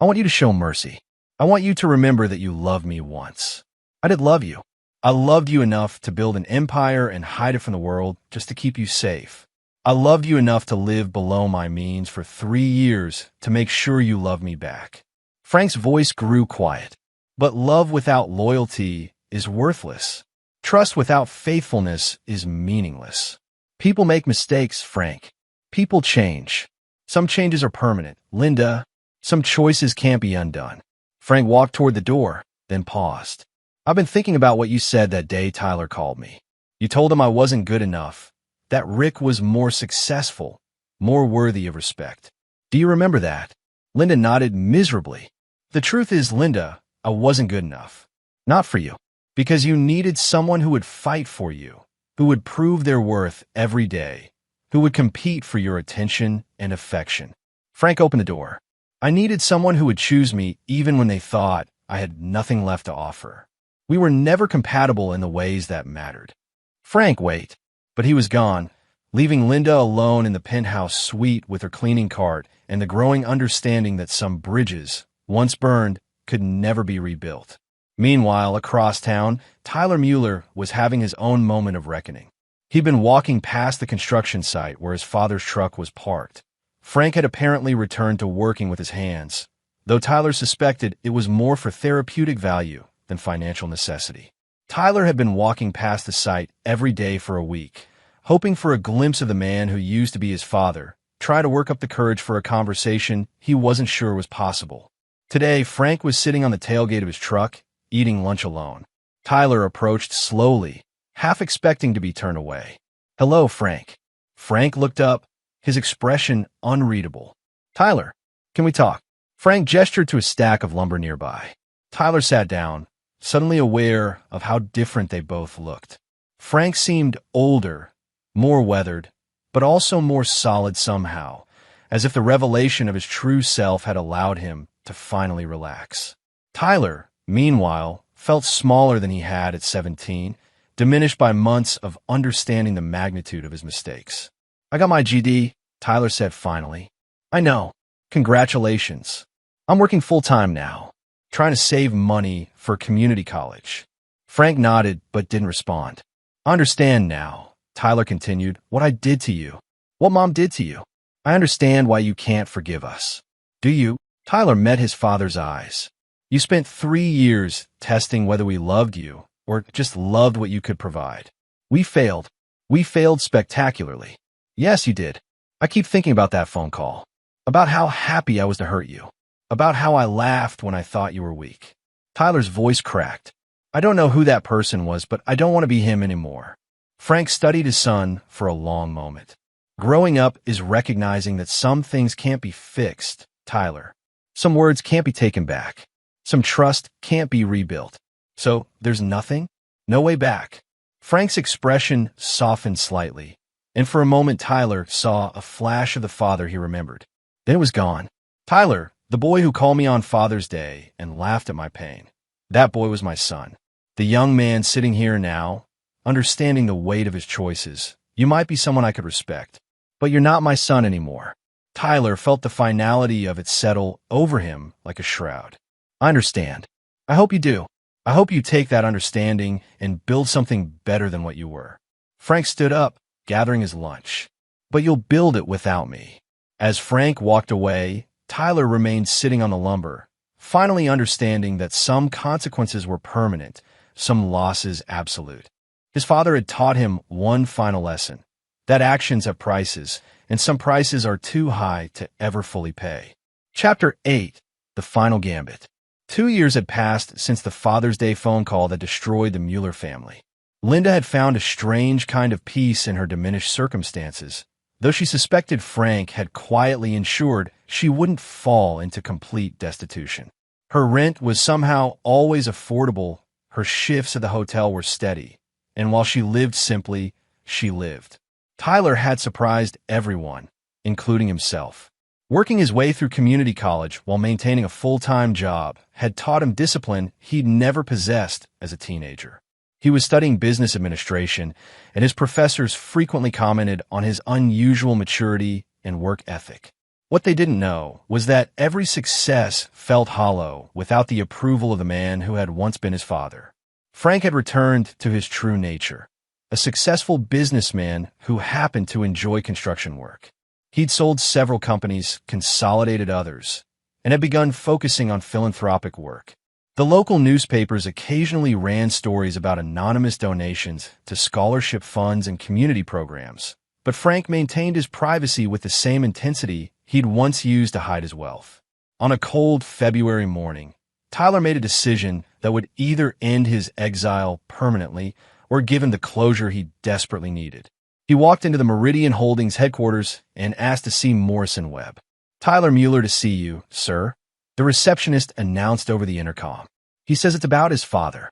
I want you to show mercy. I want you to remember that you loved me once. I did love you. I loved you enough to build an empire and hide it from the world just to keep you safe. I loved you enough to live below my means for 3 years to make sure you loved me back." Frank's voice grew quiet. "But love without loyalty is worthless. Trust without faithfulness is meaningless. People make mistakes, Frank. People change. Some changes are permanent. Linda, some choices can't be undone." Frank walked toward the door, then paused. "I've been thinking about what you said that day Tyler called me. You told him I wasn't good enough, that Rick was more successful, more worthy of respect. Do you remember that?" Linda nodded miserably. "The truth is, Linda, I wasn't good enough. Not for you. Because you needed someone who would fight for you, who would prove their worth every day, who would compete for your attention and affection." Frank opened the door. "I needed someone who would choose me even when they thought I had nothing left to offer. We were never compatible in the ways that mattered." "Frank, wait." But he was gone, leaving Linda alone in the penthouse suite with her cleaning cart and the growing understanding that some bridges, once burned, could never be rebuilt. Meanwhile, across town, Tyler Mueller was having his own moment of reckoning. He'd been walking past the construction site where his father's truck was parked. Frank had apparently returned to working with his hands, though Tyler suspected it was more for therapeutic value than financial necessity. Tyler had been walking past the site every day for a week, hoping for a glimpse of the man who used to be his father, try to work up the courage for a conversation he wasn't sure was possible. Today, Frank was sitting on the tailgate of his truck, eating lunch alone. Tyler approached slowly, half expecting to be turned away. "Hello, Frank." Frank looked up, his expression unreadable. "Tyler, can we talk?" Frank gestured to a stack of lumber nearby. Tyler sat down, suddenly aware of how different they both looked. Frank seemed older, more weathered, but also more solid somehow, as if the revelation of his true self had allowed him to finally relax. Tyler, meanwhile, felt smaller than he had at 17, diminished by months of understanding the magnitude of his mistakes. "I got my GD, Tyler said finally. "I know. Congratulations. I'm working full-time now, trying to save money for community college." Frank nodded but didn't respond. "I understand now," Tyler continued, "what I did to you, what Mom did to you. I understand why you can't forgive us." "Do you?" Tyler met his father's eyes. "You spent 3 years testing whether we loved you, or just loved what you could provide. We failed. We failed spectacularly. Yes, you did. I keep thinking about that phone call. About how happy I was to hurt you. About how I laughed when I thought you were weak. Tyler's voice cracked. I don't know who that person was, but I don't want to be him anymore. Frank studied his son for a long moment. Growing up is recognizing that some things can't be fixed, Tyler. Some words can't be taken back. Some trust can't be rebuilt. So, there's nothing? No way back. Frank's expression softened slightly, and for a moment Tyler saw a flash of the father he remembered. Then it was gone. Tyler, the boy who called me on Father's Day and laughed at my pain. That boy was my son. The young man sitting here now, understanding the weight of his choices. You might be someone I could respect, but you're not my son anymore. Tyler felt the finality of it settle over him like a shroud. I understand. I hope you do. I hope you take that understanding and build something better than what you were. Frank stood up, gathering his lunch. But you'll build it without me. As Frank walked away, Tyler remained sitting on the lumber, finally understanding that some consequences were permanent, some losses absolute. His father had taught him one final lesson, that actions have prices, and some prices are too high to ever fully pay. Chapter 8, The Final Gambit. 2 years had passed since the Father's Day phone call that destroyed the Mueller family. Linda had found a strange kind of peace in her diminished circumstances, though she suspected Frank had quietly ensured she wouldn't fall into complete destitution. Her rent was somehow always affordable, her shifts at the hotel were steady, and while she lived simply, she lived. Tyler had surprised everyone, including himself. Working his way through community college while maintaining a full-time job had taught him discipline he'd never possessed as a teenager. He was studying business administration, and his professors frequently commented on his unusual maturity and work ethic. What they didn't know was that every success felt hollow without the approval of the man who had once been his father. Frank had returned to his true nature, a successful businessman who happened to enjoy construction work. He'd sold several companies, consolidated others, and had begun focusing on philanthropic work. The local newspapers occasionally ran stories about anonymous donations to scholarship funds and community programs, but Frank maintained his privacy with the same intensity he'd once used to hide his wealth. On a cold February morning, Tyler made a decision that would either end his exile permanently or give him the closure he desperately needed. He walked into the Meridian Holdings headquarters and asked to see Morrison Webb. Tyler Mueller to see you, sir, the receptionist announced over the intercom. He says it's about his father.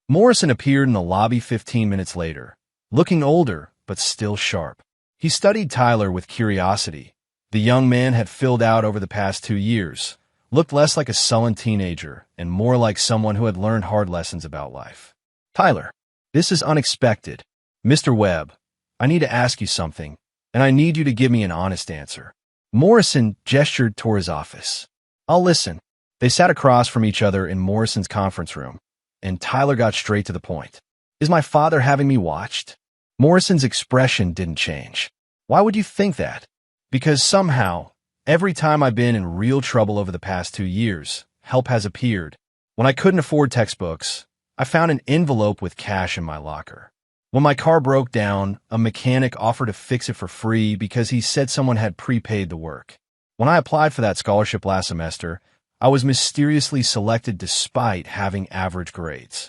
Morrison appeared in the lobby 15 minutes later, looking older but still sharp. He studied Tyler with curiosity. The young man had filled out over the past 2 years, looked less like a sullen teenager and more like someone who had learned hard lessons about life. Tyler, this is unexpected. Mr. Webb, I need to ask you something, and I need you to give me an honest answer. Morrison gestured toward his office. I'll listen. They sat across from each other in Morrison's conference room, and Tyler got straight to the point. Is my father having me watched? Morrison's expression didn't change. Why would you think that? Because somehow, every time I've been in real trouble over the past 2 years, help has appeared. When I couldn't afford textbooks, I found an envelope with cash in my locker. When my car broke down, a mechanic offered to fix it for free because he said someone had prepaid the work. When I applied for that scholarship last semester, I was mysteriously selected despite having average grades.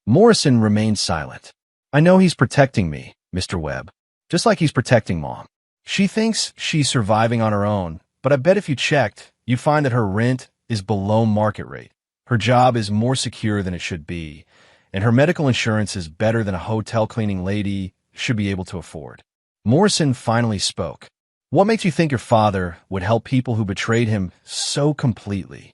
Morrison remained silent. I know he's protecting me, Mr. Webb, just like he's protecting Mom. She thinks she's surviving on her own, but I bet if you checked, you'd find that her rent is below market rate. Her job is more secure than it should be, and her medical insurance is better than a hotel cleaning lady should be able to afford. Morrison finally spoke. What makes you think your father would help people who betrayed him so completely?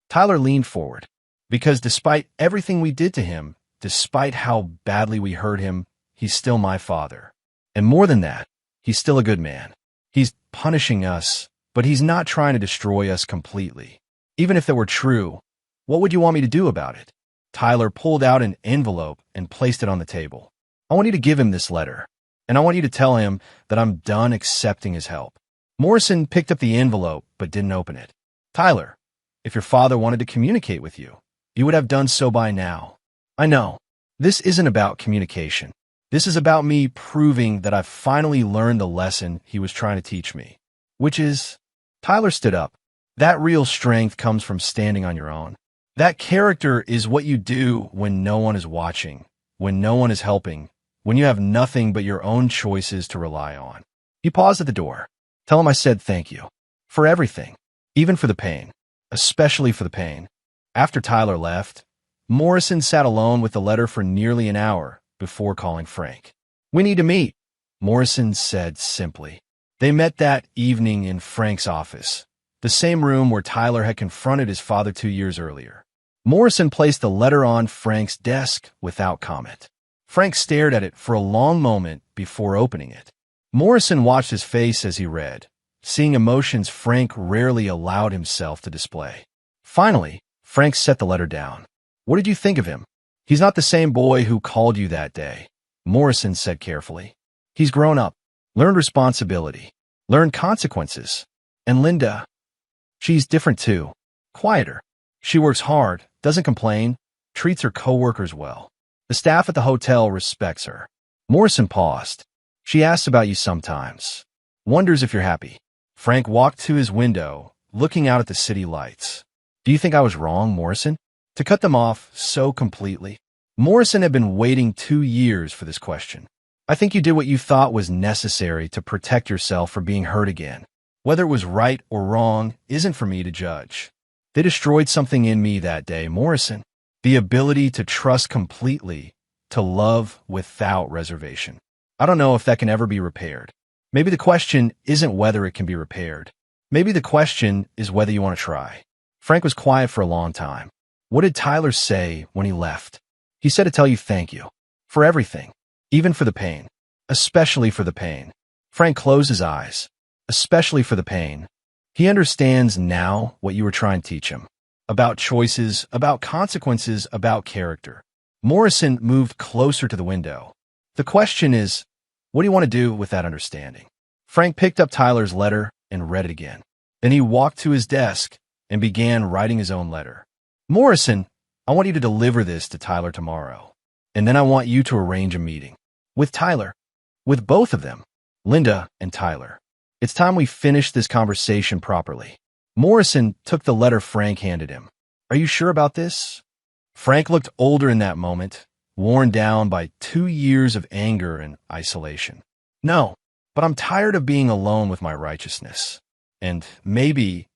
Tyler leaned forward. Because despite everything we did to him, despite how badly we hurt him, he's still my father. And more than that, he's still a good man. He's punishing us, but he's not trying to destroy us completely. Even if that were true, what would you want me to do about it? Tyler pulled out an envelope and placed it on the table. I want you to give him this letter, and I want you to tell him that I'm done accepting his help. Morrison picked up the envelope but didn't open it. Tyler, if your father wanted to communicate with you, you would have done so by now. I know. This isn't about communication. This is about me proving that I've finally learned the lesson he was trying to teach me, which is, Tyler stood up. That real strength comes from standing on your own. That character is what you do when no one is watching, when no one is helping, when you have nothing but your own choices to rely on. He paused at the door. Tell him I said thank you. For everything. Even for the pain. Especially for the pain. After Tyler left, Morrison sat alone with the letter for nearly an hour before calling Frank. We need to meet, Morrison said simply. They met that evening in Frank's office, the same room where Tyler had confronted his father 2 years earlier. Morrison placed the letter on Frank's desk without comment. Frank stared at it for a long moment before opening it. Morrison watched his face as he read, seeing emotions Frank rarely allowed himself to display. Finally, Frank set the letter down. What did you think of him? He's not the same boy who called you that day, Morrison said carefully. He's grown up, learned responsibility, learned consequences. And Linda, she's different too. Quieter. She works hard, doesn't complain, treats her coworkers well. The staff at the hotel respects her. Morrison paused. She asks about you sometimes. Wonders if you're happy. Frank walked to his window, looking out at the city lights. Do you think I was wrong, Morrison? To cut them off so completely? Morrison had been waiting 2 years for this question. I think you did what you thought was necessary to protect yourself from being hurt again. Whether it was right or wrong isn't for me to judge. They destroyed something in me that day, Morrison. The ability to trust completely, to love without reservation. I don't know if that can ever be repaired. Maybe the question isn't whether it can be repaired. Maybe the question is whether you want to try. Frank was quiet for a long time. What did Tyler say when he left? He said to tell you thank you. For everything. Even for the pain. Especially for the pain. Frank closed his eyes. Especially for the pain. He understands now what you were trying to teach him. About choices, about consequences, about character. Morrison moved closer to the window. The question is, what do you want to do with that understanding? Frank picked up Tyler's letter and read it again. Then he walked to his desk and began writing his own letter. Morrison, I want you to deliver this to Tyler tomorrow. And then I want you to arrange a meeting. With Tyler. With both of them. Linda and Tyler. It's time we finish this conversation properly. Morrison took the letter Frank handed him. Are you sure about this? Frank looked older in that moment, worn down by 2 years of anger and isolation. No, but I'm tired of being alone with my righteousness. And maybe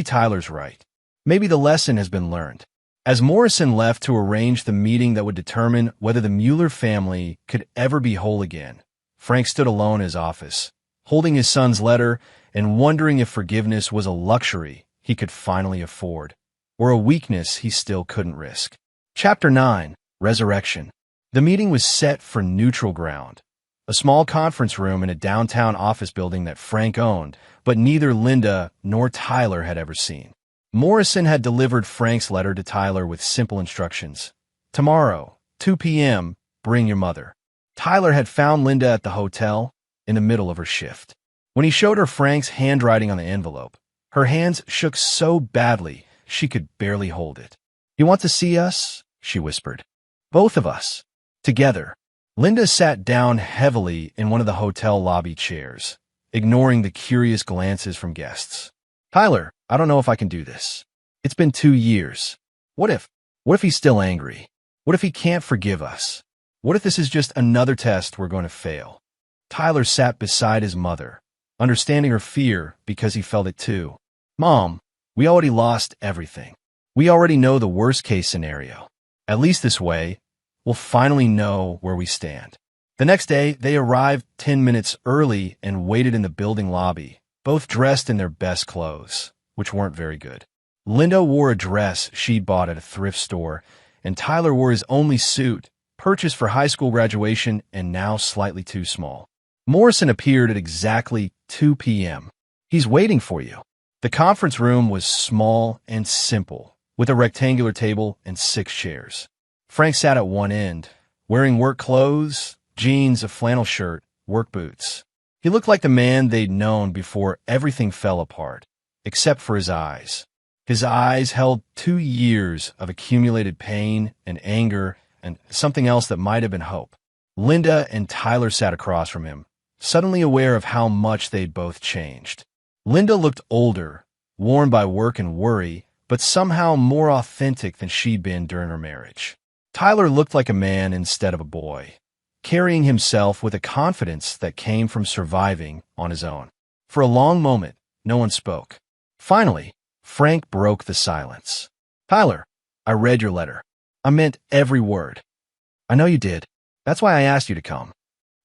Tyler's right. Maybe the lesson has been learned. As Morrison left to arrange the meeting that would determine whether the Mueller family could ever be whole again, Frank stood alone in his office, holding his son's letter and wondering if forgiveness was a luxury he could finally afford, or a weakness he still couldn't risk. Chapter 9. Resurrection. The meeting was set for neutral ground, a small conference room in a downtown office building that Frank owned, but neither Linda nor Tyler had ever seen. Morrison had delivered Frank's letter to Tyler with simple instructions. Tomorrow, 2 p.m., bring your mother. Tyler had found Linda at the hotel in the middle of her shift. When he showed her Frank's handwriting on the envelope, her hands shook so badly she could barely hold it. You want to see us? She whispered. Both of us. Together. Linda sat down heavily in one of the hotel lobby chairs, ignoring the curious glances from guests. Tyler, I don't know if I can do this. It's been 2 years. What if he's still angry? What if he can't forgive us? What if this is just another test we're going to fail? Tyler sat beside his mother, understanding her fear because he felt it too. Mom, we already lost everything. We already know the worst-case scenario. At least this way, we'll finally know where we stand. The next day, they arrived 10 minutes early and waited in the building lobby, both dressed in their best clothes, which weren't very good. Linda wore a dress she'd bought at a thrift store, and Tyler wore his only suit, purchased for high school graduation and now slightly too small. Morrison appeared at exactly 2 p.m. He's waiting for you. The conference room was small and simple, with a rectangular table and 6 chairs. Frank sat at one end, wearing work clothes, jeans, a flannel shirt, work boots. He looked like the man they'd known before everything fell apart, except for his eyes. His eyes held 2 years of accumulated pain and anger and something else that might have been hope. Linda and Tyler sat across from him, suddenly aware of how much they'd both changed. Linda looked older, worn by work and worry, but somehow more authentic than she'd been during her marriage. Tyler looked like a man instead of a boy, carrying himself with a confidence that came from surviving on his own. For a long moment, no one spoke. Finally, Frank broke the silence. "Tyler, I read your letter. I meant every word." "I know you did. That's why I asked you to come."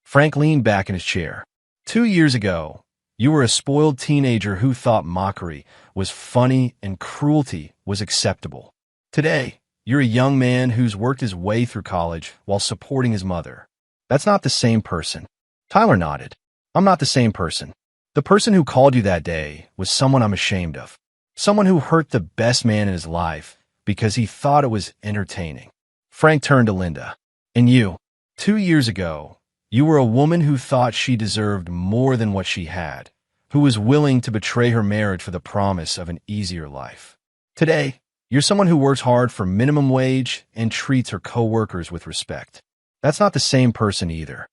Frank leaned back in his chair. 2 years ago, you were a spoiled teenager who thought mockery was funny and cruelty was acceptable. Today, you're a young man who's worked his way through college while supporting his mother. That's not the same person. Tyler nodded. "I'm not the same person. The person who called you that day was someone I'm ashamed of. Someone who hurt the best man in his life because he thought it was entertaining." Frank turned to Linda. "And you, 2 years ago, you were a woman who thought she deserved more than what she had, who was willing to betray her marriage for the promise of an easier life. Today, you're someone who works hard for minimum wage and treats her coworkers with respect. That's not the same person either."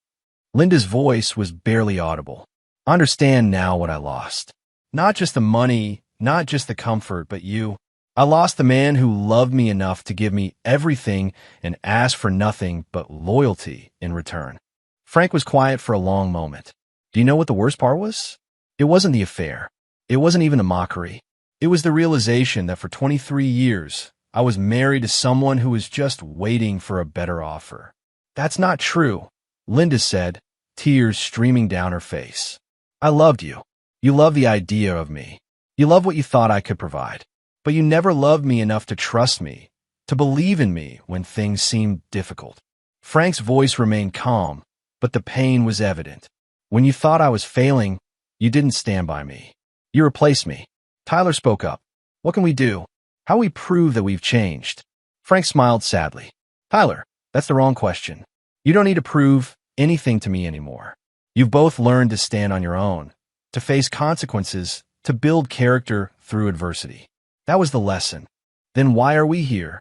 Linda's voice was barely audible. "I understand now what I lost. Not just the money, not just the comfort, but you. I lost the man who loved me enough to give me everything and ask for nothing but loyalty in return." Frank was quiet for a long moment. "Do you know what the worst part was? It wasn't the affair. It wasn't even the mockery. It was the realization that for 23 years, I was married to someone who was just waiting for a better offer." "That's not true," Linda said, tears streaming down her face. "I loved you. You loved the idea of me. You loved what you thought I could provide. But you never loved me enough to trust me, to believe in me when things seemed difficult." Frank's voice remained calm, but the pain was evident. "When you thought I was failing, you didn't stand by me. You replaced me." Tyler spoke up. "What can we do? How we prove that we've changed?" Frank smiled sadly. "Tyler, that's the wrong question. You don't need to prove anything to me anymore. You've both learned to stand on your own, to face consequences, to build character through adversity. That was the lesson. Then why are we here?"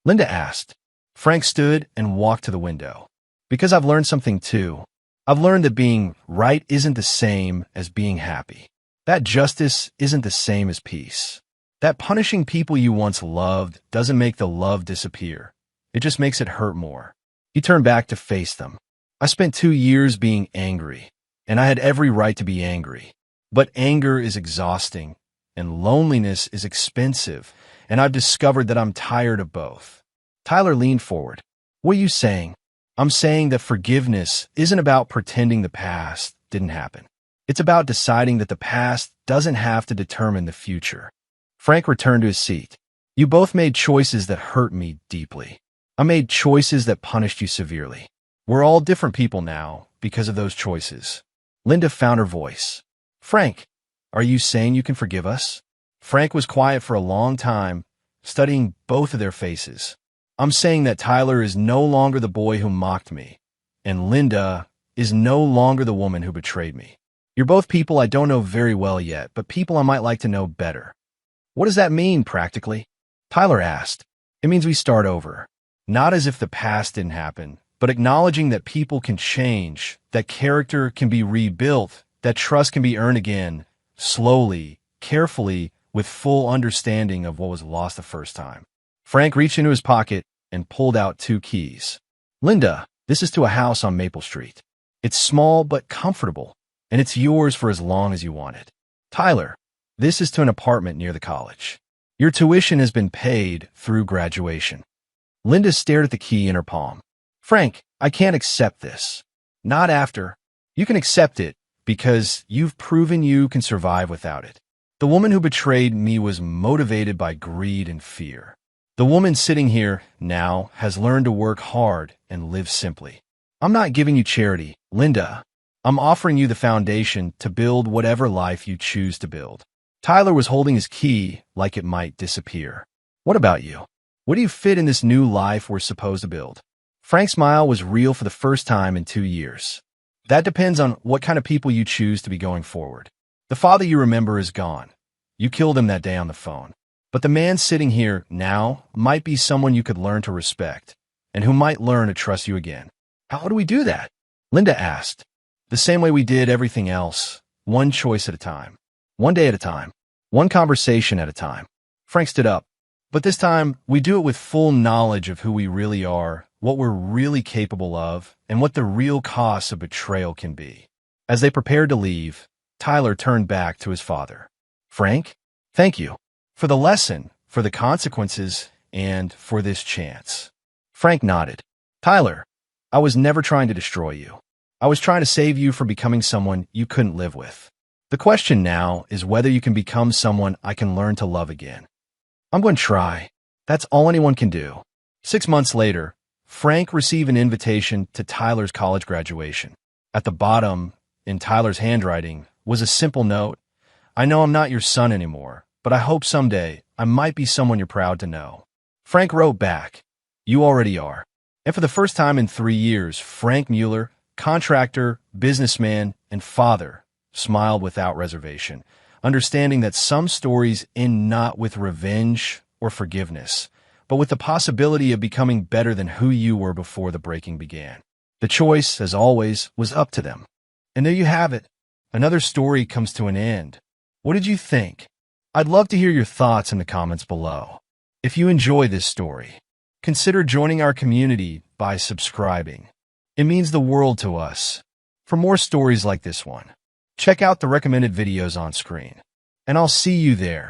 Linda asked. Frank stood and walked to the window. "Because I've learned something too. I've learned that being right isn't the same as being happy. That justice isn't the same as peace. That punishing people you once loved doesn't make the love disappear. It just makes it hurt more." He turned back to face them. "I spent 2 years being angry, and I had every right to be angry. But anger is exhausting, and loneliness is expensive, and I've discovered that I'm tired of both." Tyler leaned forward. "What are you saying?" "I'm saying that forgiveness isn't about pretending the past didn't happen. It's about deciding that the past doesn't have to determine the future." Frank returned to his seat. "You both made choices that hurt me deeply. I made choices that punished you severely. We're all different people now because of those choices." Linda found her voice. "Frank, are you saying you can forgive us?" Frank was quiet for a long time, studying both of their faces. "I'm saying that Tyler is no longer the boy who mocked me, and Linda is no longer the woman who betrayed me. You're both people I don't know very well yet, but people I might like to know better." "What does that mean, practically?" Tyler asked. "It means we start over. Not as if the past didn't happen, but acknowledging that people can change, that character can be rebuilt, that trust can be earned again, slowly, carefully, with full understanding of what was lost the first time." Frank reached into his pocket and pulled out 2 keys. "Linda, this is to a house on Maple Street. It's small but comfortable, and it's yours for as long as you want it. Tyler, this is to an apartment near the college. Your tuition has been paid through graduation." Linda stared at the key in her palm. "Frank, I can't accept this. Not after. You can accept it because you've proven you can survive without it. The woman who betrayed me was motivated by greed and fear. The woman sitting here now has learned to work hard and live simply. I'm not giving you charity, Linda. I'm offering you the foundation to build whatever life you choose to build." Tyler was holding his key like it might disappear. "What about you? What do you fit in this new life we're supposed to build?" Frank's smile was real for the first time in 2 years. "That depends on what kind of people you choose to be going forward. The father you remember is gone. You killed him that day on the phone. But the man sitting here now might be someone you could learn to respect, and who might learn to trust you again. How do we do that? Linda asked. The same way we did everything else, one choice at a time, one day at a time, one conversation at a time. Frank stood up. But this time, we do it with full knowledge of who we really are, what we're really capable of, and what the real cost of betrayal can be. As they prepared to leave, Tyler turned back to his father. Frank, thank you for the lesson, for the consequences, and for this chance. Frank nodded. Tyler, I was never trying to destroy you. I was trying to save you from becoming someone you couldn't live with. The question now is whether you can become someone I can learn to love again. I'm going to try. That's all anyone can do. 6 months later, Frank received an invitation to Tyler's college graduation. At the bottom, in Tyler's handwriting, was a simple note. I know I'm not your son anymore, but I hope someday I might be someone you're proud to know. Frank wrote back, you already are. And for the first time in 3 years, Frank Mueller, contractor, businessman, and father, smiled without reservation, understanding that some stories end not with revenge or forgiveness, but with the possibility of becoming better than who you were before the breaking began. The choice, as always, was up to them. And there you have it. Another story comes to an end. What did you think? I'd love to hear your thoughts in the comments below. If you enjoy this story, consider joining our community by subscribing. It means the world to us. For more stories like this one, check out the recommended videos on screen. And I'll see you there.